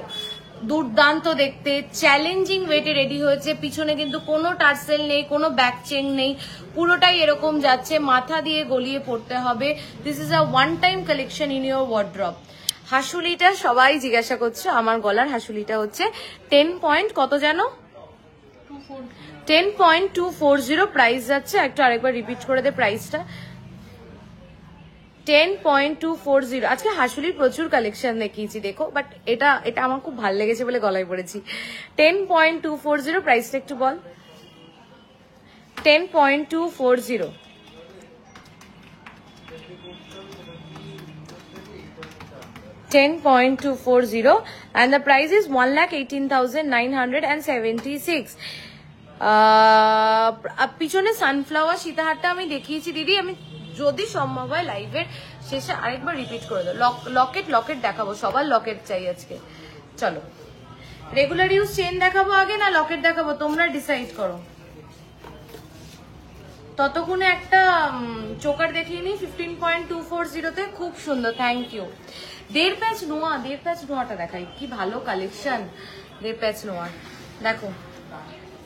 দুর্দান্ত দেখতে, চ্যালেঞ্জিং ওয়েটে রেডি হয়েছে। পিছনে কিন্তু কোনো টার্সেল নেই, কোনো ব্যাক চেন নেই, পুরোটাই এরকম যাচ্ছে, মাথা দিয়ে গলিয়ে পড়তে হবে। This is a one time collection in your wardrobe. হাসুলিটা সবাই জিজ্ঞাসা করছে, আমার গলার হাসুলিটা হচ্ছে 10 পয়েন্ট কত জানো, 10.240 প্রাইস যাচ্ছে। একটু আরেকবার রিপিট করে দে প্রাইসটা, 10.240। আজকে হাসুলির প্রচুর কালেকশন দেখিয়েছি দেখো, বাট এটা এটা আমার খুব ভালো লেগেছে বলে গলায় পড়েছি। 10.240 প্রাইসটা একটু বল। 10.240, and the price is 1,18,976। পিছনে সানফ্লাওয়ার সীতাহারটা আমি দেখিয়েছি দিদি, আমি যদি সম্ভব হয় লাইভের শেষে আরেকবার রিপিট করে দাও। লকেট দেখাবো, সবার লকেট চাই আজকে। চলো, রেগুলার ইউজ চেন দেখাবো আগে না লকেট দেখাবো, তোমরা ডিসাইড করো। ততক্ষণে একটা চোকার দেখিয়ে নি 15.240-তে, খুব সুন্দর, থ্যাংক ইউ। 1.5 প্যাচ নোয়া, 1.5 প্যাচ নোয়াটা দেখাই, কি ভালো কালেকশন। 1.5 প্যাচ নোয়া দেখো,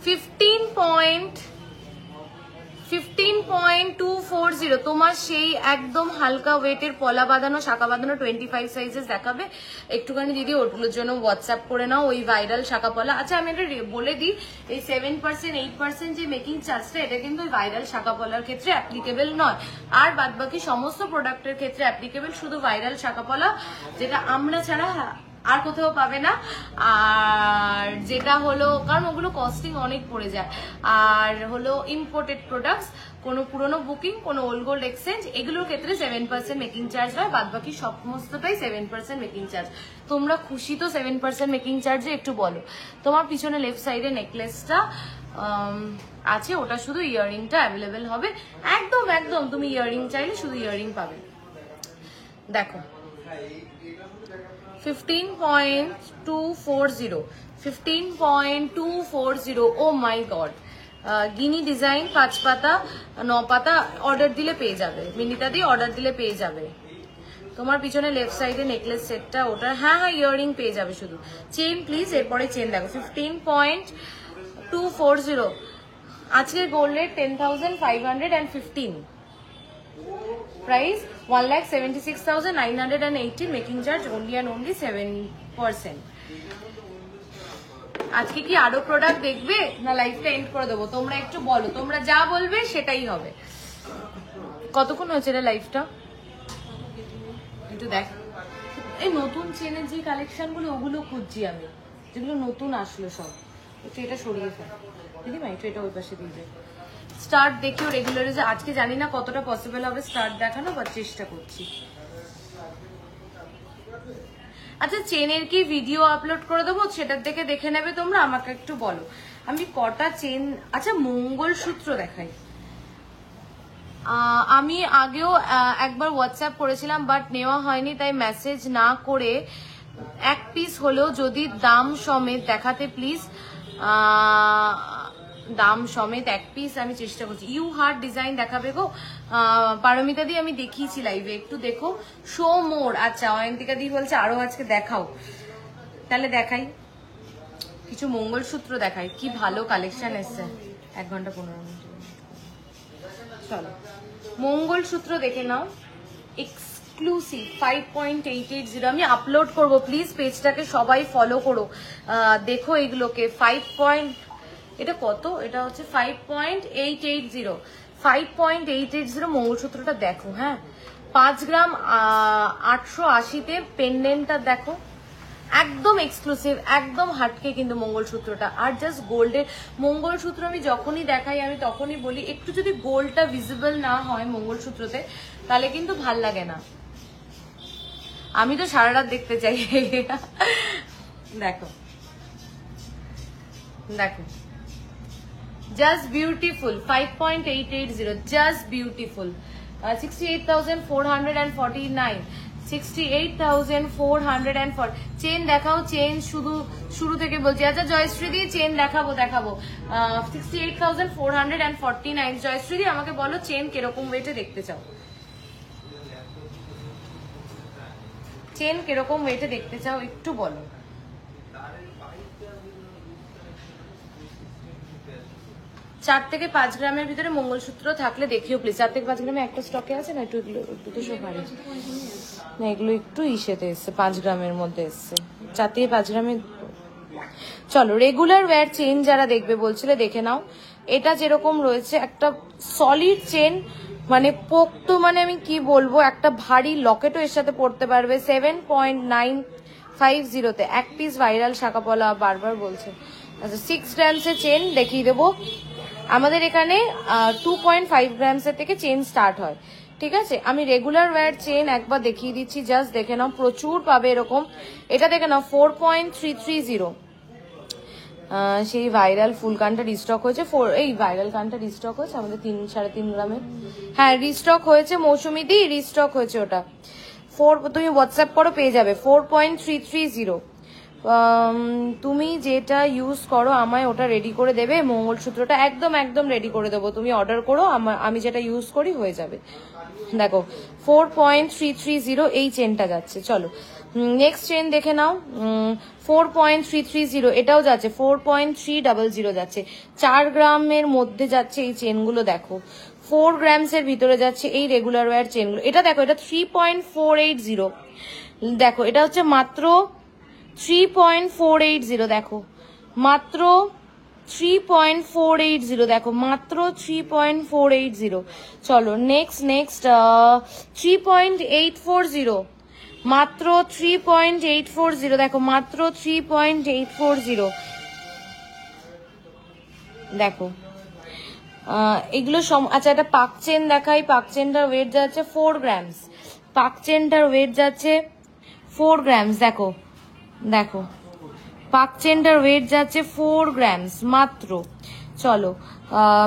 15.240। তোমার সেই একদম হালকা ওয়েটের পলা বাঁধানো, শাখা বাঁধানো 25 সাইজেস দেখাবে। একটুখানি দিদি ওগুলোর জন্য হোয়াটসঅ্যাপ করে নাও, ওই ভাইরাল শাখা পলা। আচ্ছা আমি এটা বলে দিই, এই 7% 8% যে মেকিং চার্জটা, এটা কিন্তু ওই ভাইরাল শাখা পলার ক্ষেত্রে অ্যাপ্লিকেবল নয়, আর বাদ বাকি সমস্ত প্রোডাক্টের ক্ষেত্রে অ্যাপ্লিকেবল শুধু ভাইরাল শাখা পলা, যেটা আমরা ছাড়া আর কোথাও পাবে না। আর যেটা হলো, কারণ ওগুলো কস্টিং অনেক পড়ে যায়, আর হলো ইম্পোর্টেড প্রোডাক্টস, কোনো পুরনো বুকিং, কোনো ওল্ড গোল্ড এক্সচেঞ্জ, এগুলোর ক্ষেত্রে 7% মেকিং চার্জ হয়, বাদ বাকি সমস্তটাই 7% মেকিং চার্জ। তোমরা খুশি তো 7% মেকিং চার্জে? একটু বলো। তোমার পিছনে লেফট সাইডে নেকলেসটা আছে, ওটা শুধু ইয়াররিংটা অ্যাভেলেবেল হবে। একদম একদম তুমি ইয়াররিং চাইলে শুধু ইয়াররিং পাবে। দেখো 15.240, 15.240, ও মাই গড। গিনি ডিজাইন 5 পাতা 9 পাতা অর্ডার দিলে পেয়ে যাবে, মিনিতা দিয়ে অর্ডার দিলে পেয়ে যাবে। তোমার পিছনে লেফট সাইডে নেকলেস সেটটা ওটা, হ্যাঁ হ্যাঁ ইয়াররিং পেয়ে যাবে শুধু। চেন প্লিজ, এরপরে চেন দেখো 15.240। আজকের gold rate 10,515, price 1,76,980, making charge only and only 7%। আজকে কি আরো প্রোডাক্ট দেখবে না লাইভটা এন্ড করে দেবো? তোমরা একটু বলো, তোমরা যা বলবে সেটাই হবে। কতক্ষণ হয়েছে রে লাইভটা? একটু দেখ, এই নতুন চেনের যে কালেকশন গুলো ওগুলো খুঁজছি আমি, যেগুলো নতুন আসলো সব। একটু এটা সরিয়ে ফেল দিদিমা, একটু এটা ওই পাশে দিয়ে দেয়। স্টার্ট দেখিও রেগুলারাইজে, আজকে জানি না কতটা পসিবল হবে স্টার্ট দেখানো, বা চেষ্টা করছি। আচ্ছা চেনের কি ভিডিও আপলোড করে দেবো, সেটার থেকে দেখে নেবে তোমরা, আমাকে একটু বলো আমি কটা চেন। আচ্ছা মঙ্গলসূত্র দেখাই। আমি আগেও একবার হোয়াটসঅ্যাপ করেছিলাম বাট নেওয়া হয়নি, তাই মেসেজ না করে এক পিস হলেও যদি দাম সমেত দেখাতে প্লিজ। দাম সমেত এক পিস আমি চেষ্টা করছি। ইউ হার্ট ডিজাইন দেখাবে গো পারমিতা দি, আমি দেখিয়েছি লাইভে, একটু দেখো। শো মোর, আচ্ছা অয়ন্তিকা দি বলছে আরো আজকে দেখাও, তাহলে দেখাই কিছু মঙ্গলসূত্র দেখাই। কি ভালো কালেকশন এসছে, 1 ঘন্টা 15 মিনিট। চলো মঙ্গলসূত্র দেখে নাও, এক্সক্লুসিভ 5.880। আমি আপলোড করব, প্লিজ পেজটাকে সবাই ফলো করো, দেখো এগুলোকে। 5. এটা কত? এটা হচ্ছে 5.880, 5.880 মঙ্গলসূত্রটা দেখো। হ্যাঁ 5 গ্রাম 880-তে পেন্ডেন্টটা দেখো, একদম এক্সক্লুসিভ, একদম হাটকে কিন্তু মঙ্গলসূত্রটা। আর জাস্ট গোল্ডের মঙ্গলসূত্র আমি যখনই দেখাই আমি তখনই বলি একটু যদি গোল্ডটা ভিজিবল না হয় মঙ্গলসূত্রতে তাহলে কিন্তু ভাল লাগে না। আমি তো সারা রাত দেখতে চাই। দেখো দেখো, just beautiful 5.880, just beautiful. 68,449, 68,440। Chain দেখাও, চেন শুরু থেকে বলছি। আচ্ছা জয়শ্রী দি চেন দেখাবো 68,449। জয়শ্রী দি আমাকে বলো চেন কিরকম ওয়েটে দেখতে চাও, চেন কিরকম ওয়েটে দেখতে চাও একটু বলো। 4 থেকে 5 গ্রামের ভিতরে মঙ্গলসূত্র থাকলে দেখিও প্লিজ। 4 থেকে 5 গ্রামে একটা স্টকে আছে না, একটু এগুলো দুটো সব পারে না, এগুলো একটু ইসেতে এসছে, 5 গ্রামের মধ্যে এসছে, 4 থেকে 5 গ্রামে। চলো রেগুলার ওয়্যার চেন যারা দেখবে বলছিলে দেখে নাও। এটা যেরকম রয়েছে একটা সলিড চেন, মানে পোক্ত, মানে আমি কি বলবো, একটা ভারী লকেটও এর সাথে পড়তে পারবে। 7.950-তে এক পিস ভাইরাল শাকাপলা বারবার বলছে। আচ্ছা 6 গ্রামসের চেন দেখিয়ে দেবো। আমাদের এখানে 2.5 গ্রামসের থেকে চেন স্টার্ট হয়, ঠিক আছে। আমি রেগুলার ওয়্যার চেন একবার দেখিয়ে দিচ্ছি, জাস্ট দেখে নাও, প্রচুর পাবে এরকম। এটা দেখে নাও 4.330, সেই ভাইরাল ফুল কানটা রিস্টক হয়েছে। এই ভাইরাল কানটা রিস্টক হয়েছে আমাদের 3-3.5 গ্রামের, হ্যাঁ রিস্টক হয়েছে, মৌসুমি দি রিস্টক হয়েছে ওটা। 4 তুমি হোয়াটসঅ্যাপ করো পেয়ে যাবে। 4.330, তুমি যেটা ইউজ করো আমায় ওটা রেডি করে দেবে। মঙ্গলসূত্রটা একদম একদম রেডি করে দেবো, তুমি অর্ডার করো, আমি যেটা ইউজ করি হয়ে যাবে। দেখো 4.330 এই চেনটা যাচ্ছে। চলো নেক্সট চেন দেখে নাও, 4.330 এটাও যাচ্ছে, 4.300 যাচ্ছে। 4 গ্রামের মধ্যে যাচ্ছে এই চেনগুলো দেখো, 4 গ্রামসের ভিতরে যাচ্ছে এই রেগুলার ওয়্যার চেনগুলো। এটা দেখো, এটা 3.480, দেখো এটা হচ্ছে মাত্র 3.480, দেখো মাত্র 3.480, দেখো মাত্র 3.480। চলো নেক্সট 3.840, মাত্র 3.840, দেখো মাত্র 3.840। দেখো এগুলো আচ্ছা একটা পাক চেন দেখাই। পাক চেনটার ওয়েট যাচ্ছে 4 গ্রামস, পাক চেনটার ওয়েট যাচ্ছে 4 গ্রামস। দেখো দেখো পাক চেনটার ওয়েট যাচ্ছে 4 গ্রামস মাত্র। চলো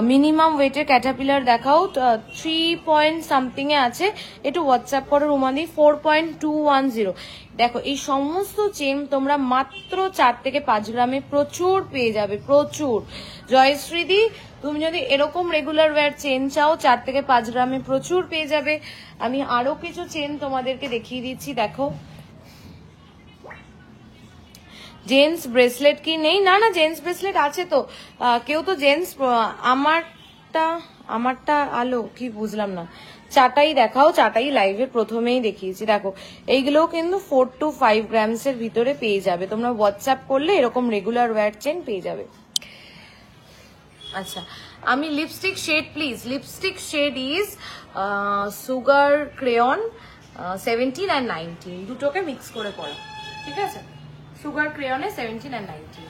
মিনিমাম ওয়েটের ক্যাটারপিলার দেখাও, 3 এ আছে, একটু হোয়াটসঅ্যাপ করো রুমাদি। 4.210। দেখো এই সমস্ত চেন তোমরা মাত্র 4 থেকে 5 গ্রামে প্রচুর পেয়ে যাবে, প্রচুর। জয়শ্রীদি তুমি যদি এরকম রেগুলার ওয়্যার চেন চাও 4 থেকে 5 গ্রামে প্রচুর পেয়ে যাবে। আমি আরো কিছু চেন তোমাদেরকে দেখিয়ে দিচ্ছি, দেখো। জেন্টস ব্রেসলেট কি নেই? না না, জেন্টস ব্রেসলেট আছে তো। কেউ তো জেন্টস, আমারটা আলো কি বুঝলাম না। চাটাই দেখাও, চাটাই লাইভে প্রথমেই দেখিয়েছি। দেখো এইগুলোও কিন্তু 4 to 5 গ্রামসের ভিতরে পেয়ে যাবে, তোমরা হোয়াটসঅ্যাপ করলে এরকম রেগুলার ওয়্যার চেন পেয়ে যাবে। আচ্ছা, আমি lipstick shade please. Lipstick shade is sugar crayon, 17 and 19 দুটোকে মিক্স করে পড়া, ঠিক আছে? সুগার ক্রেয়নে 17 and 19।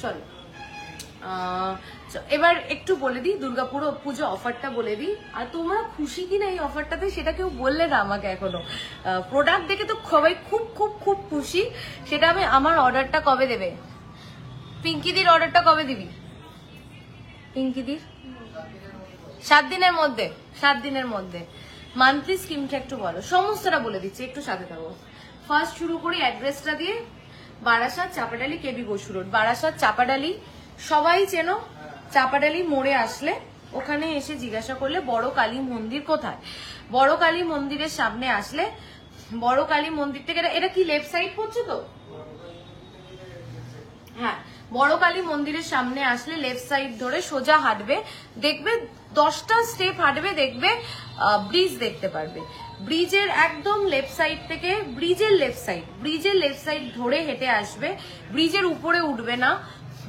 চলো এবার একটু বলে দিই দুর্গাপুর পুজো অফারটা বলে দিই। আর তোমরা খুশি কিনা এই অফারটাতে সেটা কেউ বললে না আমাকে এখনো। প্রোডাক্ট দেখে তো সবাই খুব খুব খুব খুশি। সেটা আমি, আমার অর্ডারটা কবে দেবে? পিঙ্কিদির অর্ডারটা কবে দিবি? পিঙ্কিদির 7 দিনের মধ্যে, 7 দিনের মধ্যে। মান্থলি স্কিমটা একটু বলো, সমস্তটা বলে দিচ্ছি, একটু সাথে থাকো। ফার্স্ট শুরু করি অ্যাড্রেসটা দিয়ে। বারাসাত চাপাডালি, কেবি বসু রোড, বারাসাত চাপাডালি সবাই চেনো। চাপাডালি মোড়ে আসলে ওখানে এসে জিজ্ঞাসা করলে বড় কালী মন্দির কোথায়, বড় কালী মন্দিরের সামনে আসলে, বড় কালী মন্দির থেকে এটা কি লেফট সাইড পড়ছে তো? হ্যাঁ, বড় কালী মন্দিরের সামনে আসলে লেফট সাইড ধরে সোজা হাঁটবে, দেখবে 10টা স্টেপ হাঁটবে, দেখবে ব্রিজ দেখতে পারবে। ব্রিজের একদম লেফট সাইড থেকে, ব্রিজের লেফট সাইড ধরে হেঁটে আসবে। ব্রিজের উপরে উঠবে না,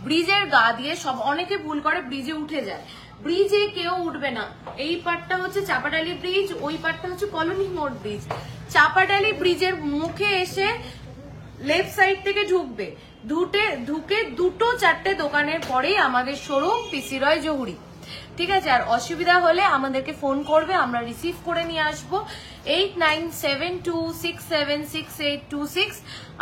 ব্রিজের গা দিয়ে, সব অনেকে ভুল করে ব্রিজে উঠে যায়, ব্রিজে কেউ উঠবে না। এই পার্টটা হচ্ছে চাপাডালি ব্রিজ, ওই পার্টটা হচ্ছে কলোনি মোড় ব্রিজ। চাপাডালি ব্রিজের মুখে এসে লেফট সাইড থেকে ঢুকবে, ঢুকে 2-4টে দোকানের পরেই আমাদের শোরুম পিসি রয় জহুরি, ঠিক আছে? আর অসুবিধা হলে আমাদেরকে ফোন করবে, আমরা রিসিভ করে নিয়ে আসবো। 8972676826।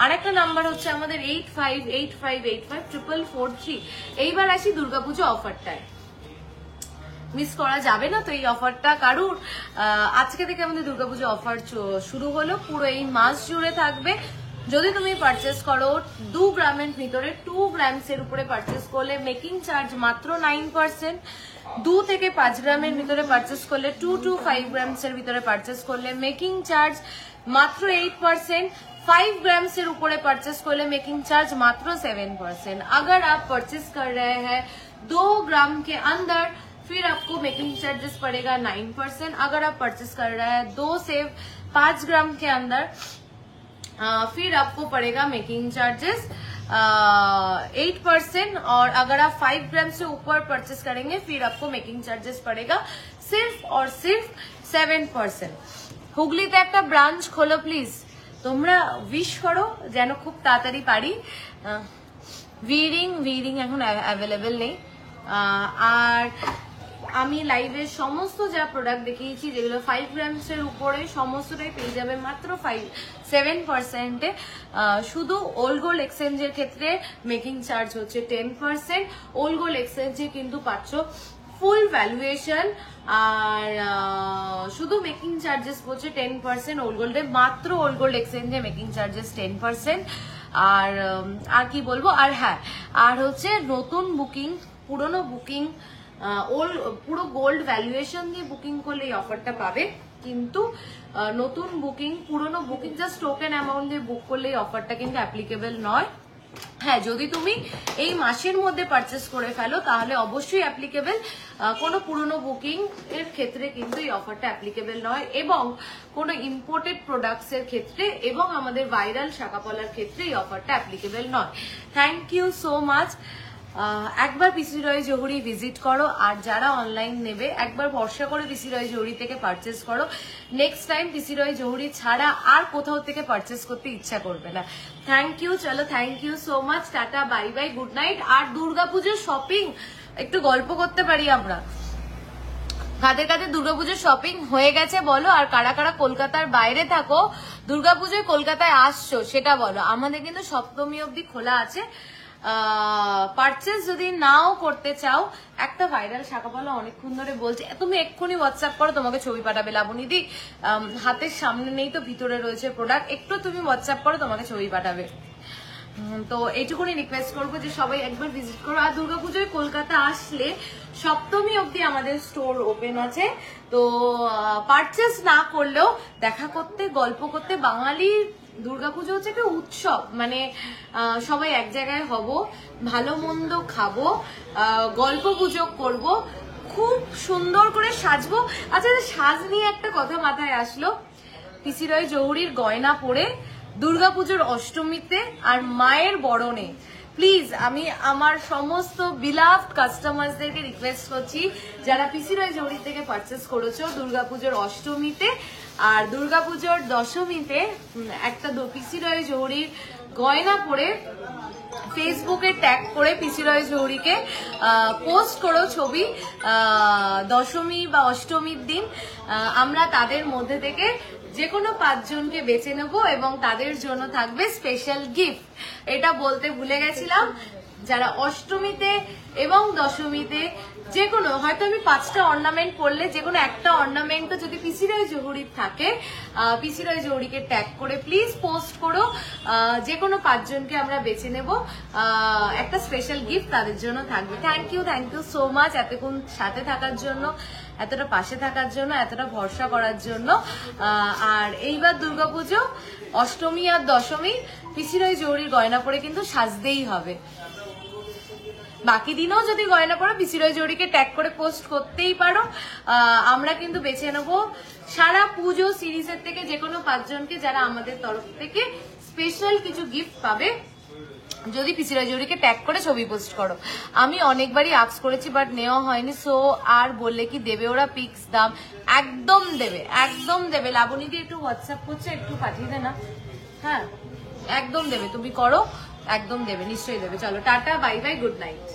আর একটা নাম্বার হচ্ছে আমাদের 8585854443। এইবার আসি দুর্গাপুজো অফারটায়, মিস করা যাবে না তো এই অফারটা কারুর। আজকে থেকে আমাদের দুর্গাপুজো অফার শুরু হলো, পুরো এই মাস জুড়ে থাকবে। যদি তুমি পারচেস করো 2 গ্রামের ভিতরে, 2 গ্রামসের উপরে পারচেস করলে মেকিং চার্জ মাত্র 9%। 2 থেকে 5 গ্রামের ভিতরে পারচেস করলে, 2 to 5 গ্রামসের ভিতরে পারচেস করলে মেকিং চার্জ মাত্র 8%। 5 ग्राम्स ऊपर परचेस कर ले मेकिंग चार्ज मात्र 7%। अगर आप परचेस कर रहे हैं 2 ग्राम के अंदर फिर आपको मेकिंग चार्जेस पड़ेगा 9%। अगर आप परचेस कर रहे हैं 2 से 5 ग्राम के अंदर फिर आपको पड़ेगा मेकिंग चार्जेस 8%। और अगर आप 5 ग्राम से ऊपर परचेस करेंगे फिर आपको मेकिंग चार्जेस पड़ेगा सिर्फ और सिर्फ 7%। हुगलीते एक ब्रांच खोलो प्लिज, তোমরা উইশ করো যেন খুব তাড়াতাড়ি পারি। উইরিং এখন অ্যাভেলেবেল নেই। আর আমি লাইভের সমস্ত যা প্রোডাক্ট দেখিয়েছি যেগুলো 5 গ্রামসের উপরে সমস্তটাই পেয়ে যাবে মাত্র 7%-এ। শুধু ওল্ড গোল্ড এক্সচেঞ্জের ক্ষেত্রে মেকিং চার্জ হচ্ছে 10%। ওল্ড গোল্ড এক্সচেঞ্জে কিন্তু পাচ্ছ ফুল ভ্যালুয়েশন আর শুধু মেকিং চার্জেস পড়ছে 10%। ওল্ড গোল্ডে মাত্র ওল্ড গোল্ড এক্সচেঞ্জে মেকিং চার্জেস 10%। আর কি বলবো, আর হ্যাঁ, আর হচ্ছে নতুন বুকিং, পুরনো বুকিং, পুরো গোল্ড ভ্যালুয়েশন দিয়ে বুকিং করলে এই অফারটা পাবে। কিন্তু নতুন বুকিং, পুরনো বুকিং জাস্ট টোকেন অ্যামাউন্ট দিয়ে বুক করলে এই অফারটা কিন্তু অ্যাপ্লিকেবল নয়। হ্যাঁ, যদি তুমি এই মাসের মধ্যে পারচেস করে ফেলো তাহলে অবশ্যই অ্যাপ্লিকেবল। কোনো পুরনো বুকিং এর ক্ষেত্রে কিন্তু এই অফারটা অ্যাপ্লিকেবল নয়, এবং কোনো ইম্পোর্টেড প্রোডাক্টস এর ক্ষেত্রে এবং আমাদের ভাইরাল শাকাপলার ক্ষেত্রে এই অফারটা অ্যাপ্লিকেবল নয়। Thank you so much. একবার পিসি রয় জহুরি ভিজিট করো, আর যারা অনলাইন নেবে একবার ভরসা করে পিসি রয় জহুরি থেকে পারচেস করো। নেক্সট টাইম পিসি রয় জহুরি ছাড়া আর কোথাও থেকে পারচেস করতে ইচ্ছা করবে না। থ্যাংক ইউ, চলো thank you so much, tata, bye bye, good night. আর দুর্গাপুজোর শপিং একটু গল্প করতে পারি আমরা। কাদের কাদের দুর্গাপুজোর শপিং হয়ে গেছে বলো, আর কারা কারা কলকাতার বাইরে থাকো দুর্গাপুজোয় কলকাতায় আসছো সেটা বলো। আমাদের কিন্তু সপ্তমী অবধি খোলা আছে। পারচেস যদি নাও করতে চাও, একটা ভাইরাল শাখাপালা অনেকক্ষণ ধরে বলছে তুমি এক্ষুনি হোয়াটসঅ্যাপ করো, তোমাকে ছবি পাঠাবে। লাবণীদি হাতের সামনে নেই তো ভিতরে রয়েছে প্রোডাক্ট, একটু তুমি হোয়াটসঅ্যাপ করো, তোমাকে ছবি পাঠাবে। তো এইটুকুনি রিকোয়েস্ট করবো যে সবাই একবার ভিজিট করো। আর দুর্গাপুজোয় কলকাতা আসলে সপ্তমী অবধি আমাদের স্টোর ওপেন আছে, তো পারচেস না করলেও দেখা করতে, গল্প করতে, বাঙালির দুর্গাপুজো হচ্ছে একটা উৎসব, মানে সবাই এক জায়গায় হব, ভালো মন্দ খাবো, গল্প গুজব করবো, খুব সুন্দর করে সাজবো। আচ্ছা, সাজ নিয়ে একটা কথা মাথায় আসলো, পিসি রয় জহুরির গয়না পরে দুর্গাপুজোর অষ্টমীতে আর মায়ের বরণে প্লিজ আমি আমার সমস্ত বিলাভড কাস্টমারদেরকে রিকোয়েস্ট করছি, যারা পিসি রয় জহুরি থেকে পারচেস করেছো দুর্গাপুজোর অষ্টমীতে আর দুর্গাপুজোর দশমীতে একটা পিসি রয় জহুরির গয়না পরে ফেসবুকে ট্যাগ করে পিসি রয় জহুরিকে পোস্ট করো ছবি দশমী বা অষ্টমীর দিন। আমরা তাদের মধ্যে থেকে যে কোনো 5 জনকে বেছে নেব এবং তাদের জন্য থাকবে স্পেশাল গিফট। এটা বলতে ভুলে গেছিলাম, যারা অষ্টমীতে এবং দশমীতে যে কোনো, হয়তো আমি 5টা অর্নামেন্ট পরলে যে কোনো একটা অর্নামেন্টও যদি পিসি রয় জহুরির থাকে, পিসি রয় জহুরিকে ট্যাগ করে প্লিজ পোস্ট করো। যে কোনো 5 জনকে আমরা বেছে নেব, একটা স্পেশাল গিফট তাদের জন্য থাকবে। থ্যাংক ইউ সো মাচ এতক্ষণ সাথে থাকার জন্য, এতটা পাশে থাকার জন্য, এতটা ভরসা করার জন্য। আর এইবার দুর্গাপুজো অষ্টমী আর দশমী পিসি রয় জহুরির গয়না পরে কিন্তু সাজতেই হবে। বাকি দিনেও যদি গয়না পরো পিসি রয় জহুরিকে ট্যাগ করে পোস্ট করতেই পারো। আমরা কিন্তু বেছে নেবো সারা পুজো সিরিজের থেকে যে কোনো 5 জনকে, যারা আমাদের তরফ থেকে স্পেশাল কিছু গিফট পাবে যদি পিসি রয় জহুরিকে ট্যাগ করে ছবি পোস্ট করো। আমি অনেকবারই আস্ক করেছি বাট নেওয়া হয়নি, সো আর বললে কি দেবে ওরা পিক্স, দাম একদম দেবে, একদম দেবে। লাবণীদি একটু হোয়াটসঅ্যাপ করছে, একটু পাঠিয়ে দে না। হ্যাঁ একদম দেবে, তুমি করো, একদম দেবে, নিশ্চয়ই দেবে। চলো tata, bye bye, good night.